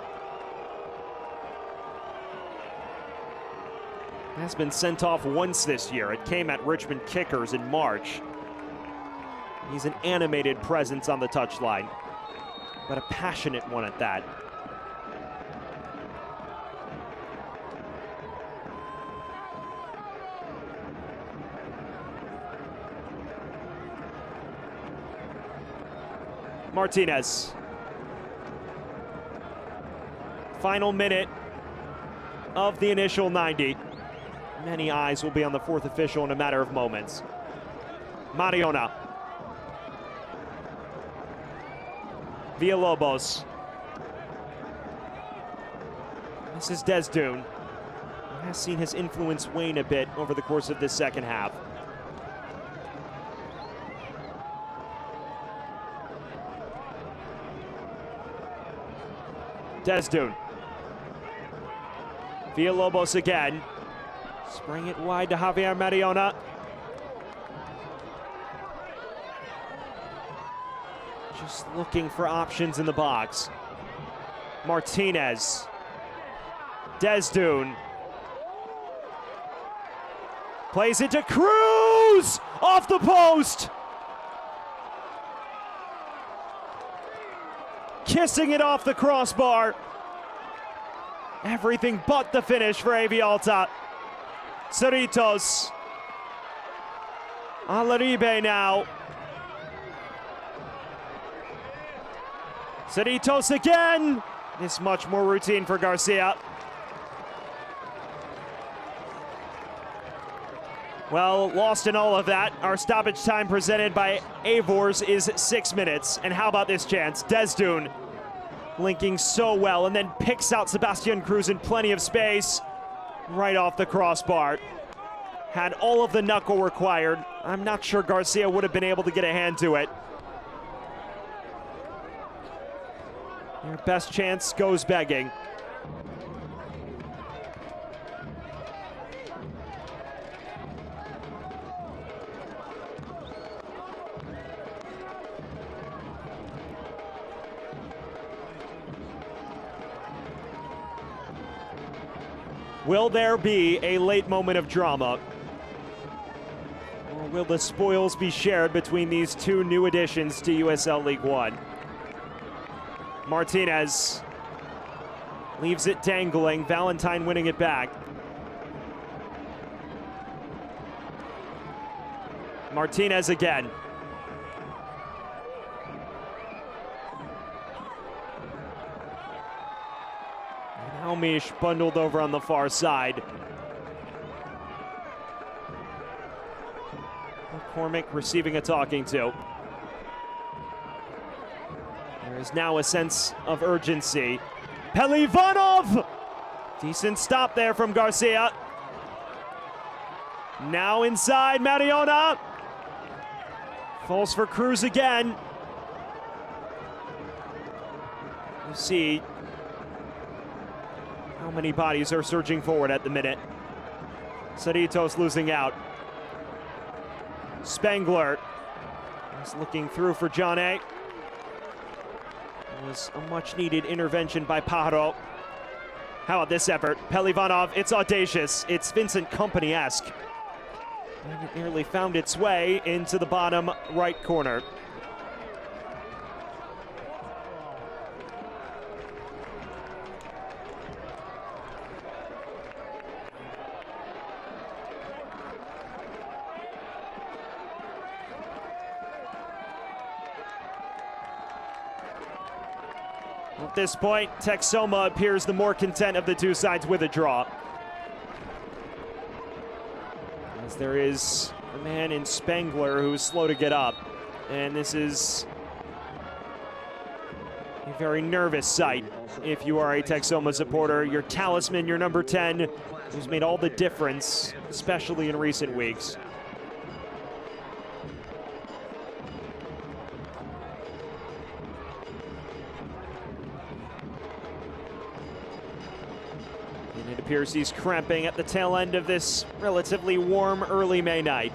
Has been sent off once this year. It came at Richmond Kickers in March. He's an animated presence on the touchline, but a passionate one at that. Martinez. Final minute of the initial 90. Many eyes will be on the fourth official in a matter of moments. Mariona. Villalobos. This is Desdune, who has seen his influence wane a bit over the course of this second half. Desdune. Villalobos again. Spraying it wide to Javier Mariona. Just looking for options in the box. Martinez. Desdune. Plays it to Cruz! Off the post! Kissing it off the crossbar. Everything but the finish for AV Alta. Cerritos. Alaribe now. Cerritos again. This much more routine for Garcia. Well, lost in all of that. Our stoppage time presented by Avors is 6 minutes. And how about this chance? Desdune linking so well and then picks out Sebastian Cruz in plenty of space. Right off the crossbar. Had all of the knuckle required. I'm not sure Garcia would have been able to get a hand to it. Your best chance goes begging. Will there be a late moment of drama? Or will the spoils be shared between these two new additions to USL League One? Martinez leaves it dangling. Valentine winning it back. Martinez again. Almish bundled over on the far side. McCormick receiving a talking to. There is now a sense of urgency. Pelivanov! Decent stop there from Garcia. Now inside, Mariona. Falls for Cruz again. You see how many bodies are surging forward at the minute. Cerritos losing out. Spengler is looking through for John A. It was a much-needed intervention by Pajaro. How about this effort? Pelivanov, it's audacious. It's Vincent Kompany-esque. And it nearly found its way into the bottom right corner. At this point, Texoma appears the more content of the two sides with a draw. As there is a man in Spengler who's slow to get up. And this is a very nervous sight if you are a Texoma supporter. Your talisman, your number 10, who's made all the difference, especially in recent weeks. It appears he's cramping at the tail end of this relatively warm early May night.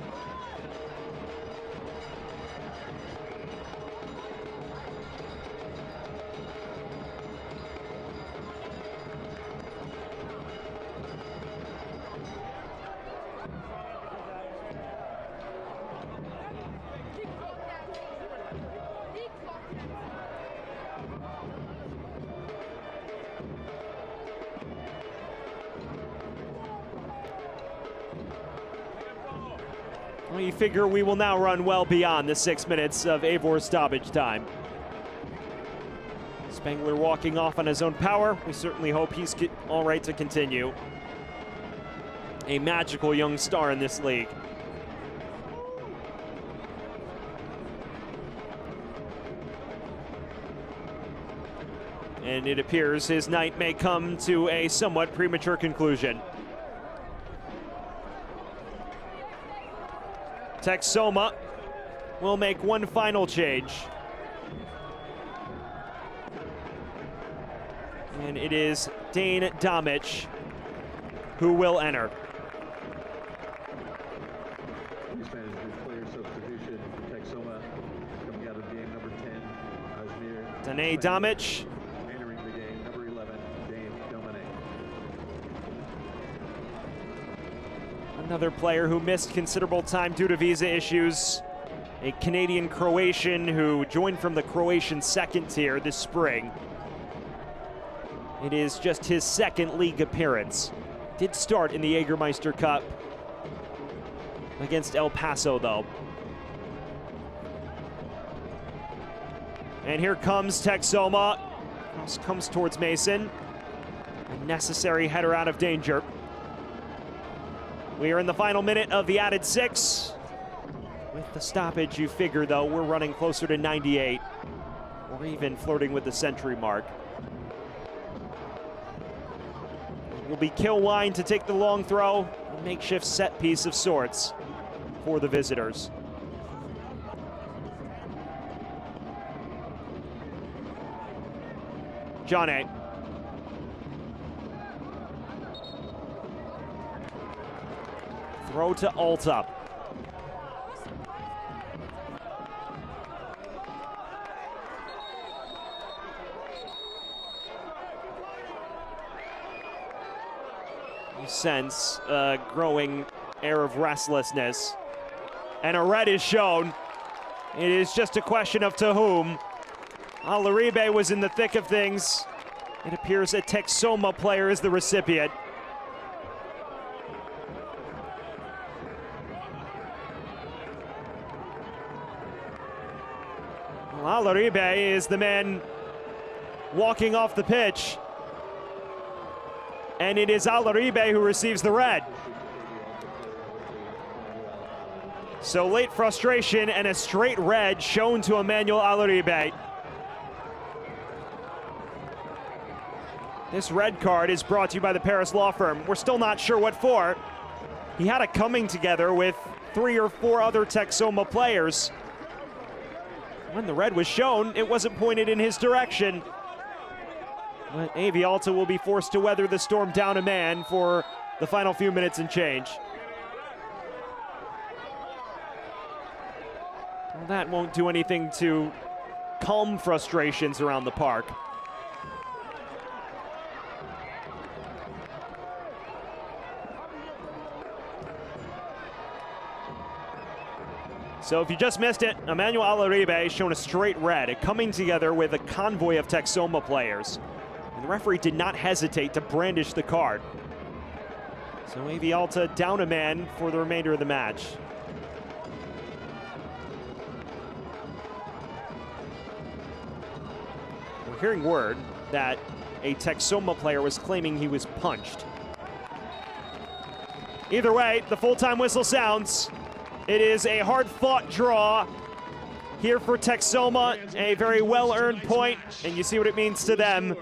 Well, you figure we will now run well beyond the 6 minutes of Avor's stoppage time. Spangler walking off on his own power. We certainly hope he's all right to continue. A magical young star in this league. And it appears his night may come to a somewhat premature conclusion. Texoma will make one final change. And it is Dane Domich who will enter. Player substitution for Texoma coming out of game number 10, Dane Domich. Entering the game, number 11, Dane Dominic. Another player who missed considerable time due to visa issues. A Canadian-Croatian who joined from the Croatian second tier this spring. It is just his second league appearance. Did start in the Jägermeister Cup against El Paso, though. And here comes Texoma. Comes towards Mason. A necessary header out of danger. We are in the final minute of the added 6. With the stoppage, you figure, though, we're running closer to 98. Or even flirting with the century mark. It will be Kilwine to take the long throw. A makeshift set piece of sorts for the visitors. John A. Throw to Alta. You sense a growing air of restlessness. And a red is shown. It is just a question of to whom. Alaribe was in the thick of things. It appears a Texoma player is the recipient. Well, Alaribe is the man walking off the pitch. And it is Alaribe who receives the red. So late frustration and a straight red shown to Emmanuel Alaribe. This red card is brought to you by the Paris law firm. We're still not sure what for. He had a coming together with 3 or 4 other Texoma players. When the red was shown, it wasn't pointed in his direction. But AV Alta will be forced to weather the storm down a man for the final few minutes and change. Well, that won't do anything to calm frustrations around the park. So if you just missed it, Emmanuel Alaribe shown a straight red, coming together with a convoy of Texoma players. And the referee did not hesitate to brandish the card. So AV Alta down a man for the remainder of the match. We're hearing word that a Texoma player was claiming he was punched. Either way, the full-time whistle sounds. It is a hard-fought draw here for Texoma, a very well-earned point, and you see what it means to them.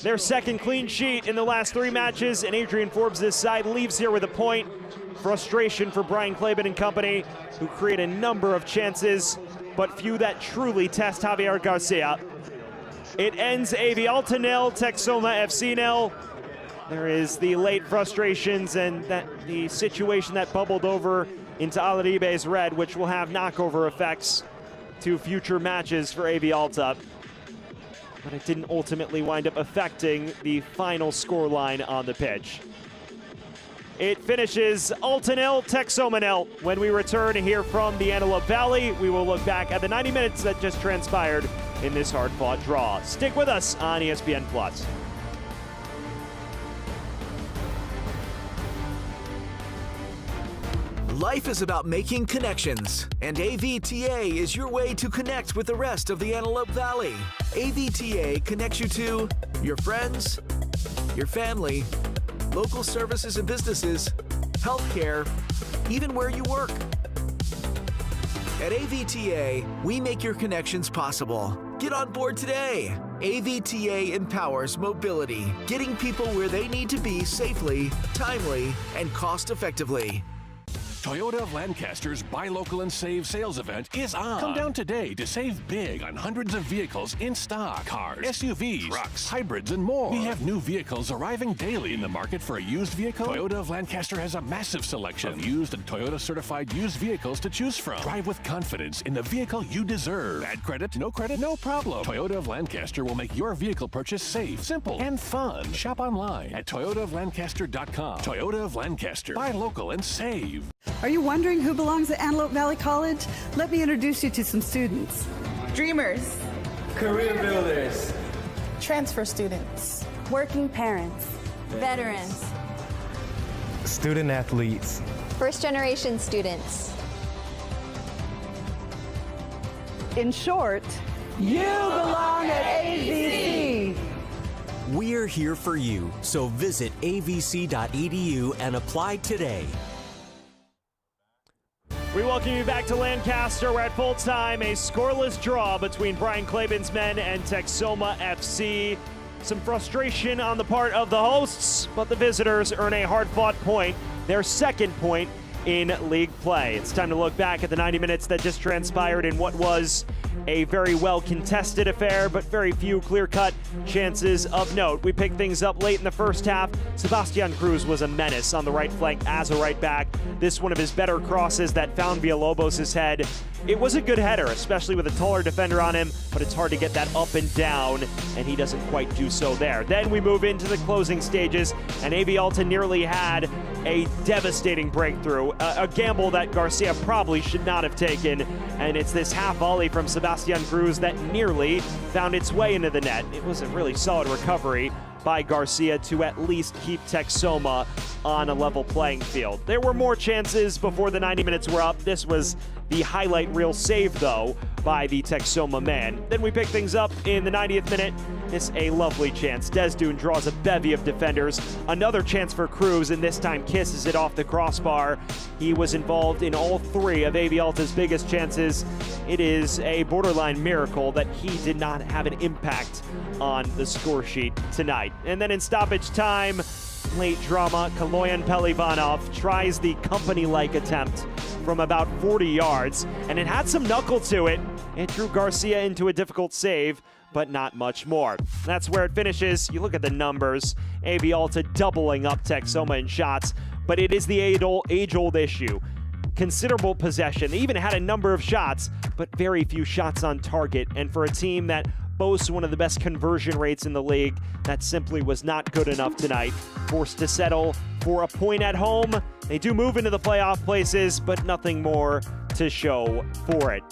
Their second clean sheet in the last 3 matches, and Adrian Forbes' side leaves here with a point. Frustration for Brian Claben and company, who create a number of chances, but few that truly test Javier Garcia. It ends AV Alta 0, Texoma FC 0. There is the late frustrations and the situation that bubbled over into Alaribe's red, which will have knockover effects to future matches for AV Alta. But it didn't ultimately wind up affecting the final scoreline on the pitch. It finishes Alta 0, Texoma 0. When we return here from the Antelope Valley, we will look back at the 90 minutes that just transpired in this hard-fought draw. Stick with us on ESPN+. Life is about making connections, and AVTA is your way to connect with the rest of the Antelope Valley. AVTA connects you to your friends, your family, local services and businesses, healthcare, even where you work. At AVTA, we make your connections possible. Get on board today. AVTA empowers mobility, getting people where they need to be safely, timely, and cost-effectively. Toyota of Lancaster's Buy Local and Save sales event is on. Come down today to save big on hundreds of vehicles in stock. Cars, SUVs, trucks, hybrids, and more. We have new vehicles arriving daily. In the market for a used vehicle? Toyota of Lancaster has a massive selection of used and Toyota certified used vehicles to choose from. Drive with confidence in the vehicle you deserve. Bad credit, no problem. Toyota of Lancaster will make your vehicle purchase safe, simple, and fun. Shop online at toyotaoflancaster.com. Toyota of Lancaster. Buy local and save. Are you wondering who belongs at Antelope Valley College? Let me introduce you to some students. Dreamers. Career builders. Transfer students. Working parents. Veterans. Student athletes. First-generation students. In short, you belong at AVC. We're here for you, so visit avc.edu and apply today. We welcome you back to Lancaster. We're at full time, a scoreless draw between Brian Claiborne's men and Texoma FC. Some frustration on the part of the hosts, but the visitors earn a hard-fought point, their second point in league play. It's time to look back at the 90 minutes that just transpired in what was a very well-contested affair, but very few clear-cut chances of note. We picked things up late in the first half. Sebastian Cruz was a menace on the right flank as a right back. This one of his better crosses that found Villalobos' head. It was a good header, especially with a taller defender on him, but it's hard to get that up and down, and he doesn't quite do so there. Then we move into the closing stages, and AV Alta nearly had a devastating breakthrough, a gamble that Garcia probably should not have taken, and it's this half volley from Sebastian Cruz that nearly found its way into the net. It was a really solid recovery by Garcia to at least keep Texoma on a level playing field. There were more chances before the 90 minutes were up. This was the highlight reel save, though, by the Texoma man. Then we pick things up in the 90th minute. It's a lovely chance. Desdune draws a bevy of defenders. Another chance for Cruz, and this time kisses it off the crossbar. He was involved in all three of AV Alta's biggest chances. It is a borderline miracle that he did not have an impact on the score sheet tonight. And then in stoppage time, late drama, Kaloyan Pelivanov tries the company-like attempt from about 40 yards, and it had some knuckle to it. It drew Garcia into a difficult save, but not much more. That's where it finishes. You look at the numbers, AV Alta doubling up Texoma in shots, but it is the age-old issue. Considerable possession. They even had a number of shots, but very few shots on target. And for a team that boasts one of the best conversion rates in the league, that simply was not good enough tonight. Forced to settle for a point at home. They do move into the playoff places, but nothing more to show for it.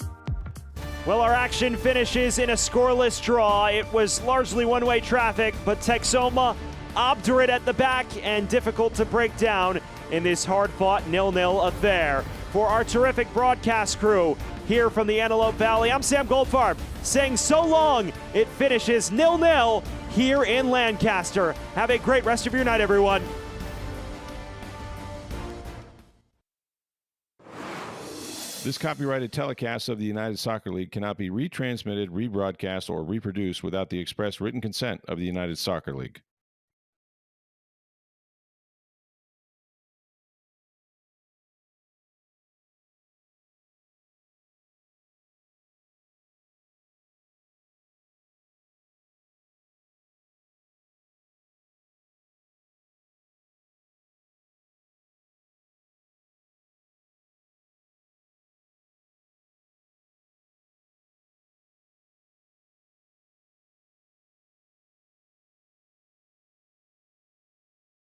Well, our action finishes in a scoreless draw. It was largely one-way traffic, but Texoma obdurate at the back and difficult to break down in this hard-fought 0-0 affair. For our terrific broadcast crew here from the Antelope Valley, I'm Sam Goldfarb saying so long. It finishes 0-0 here in Lancaster. Have a great rest of your night, everyone. This copyrighted telecast of the United Soccer League cannot be retransmitted, rebroadcast, or reproduced without the express written consent of the United Soccer League.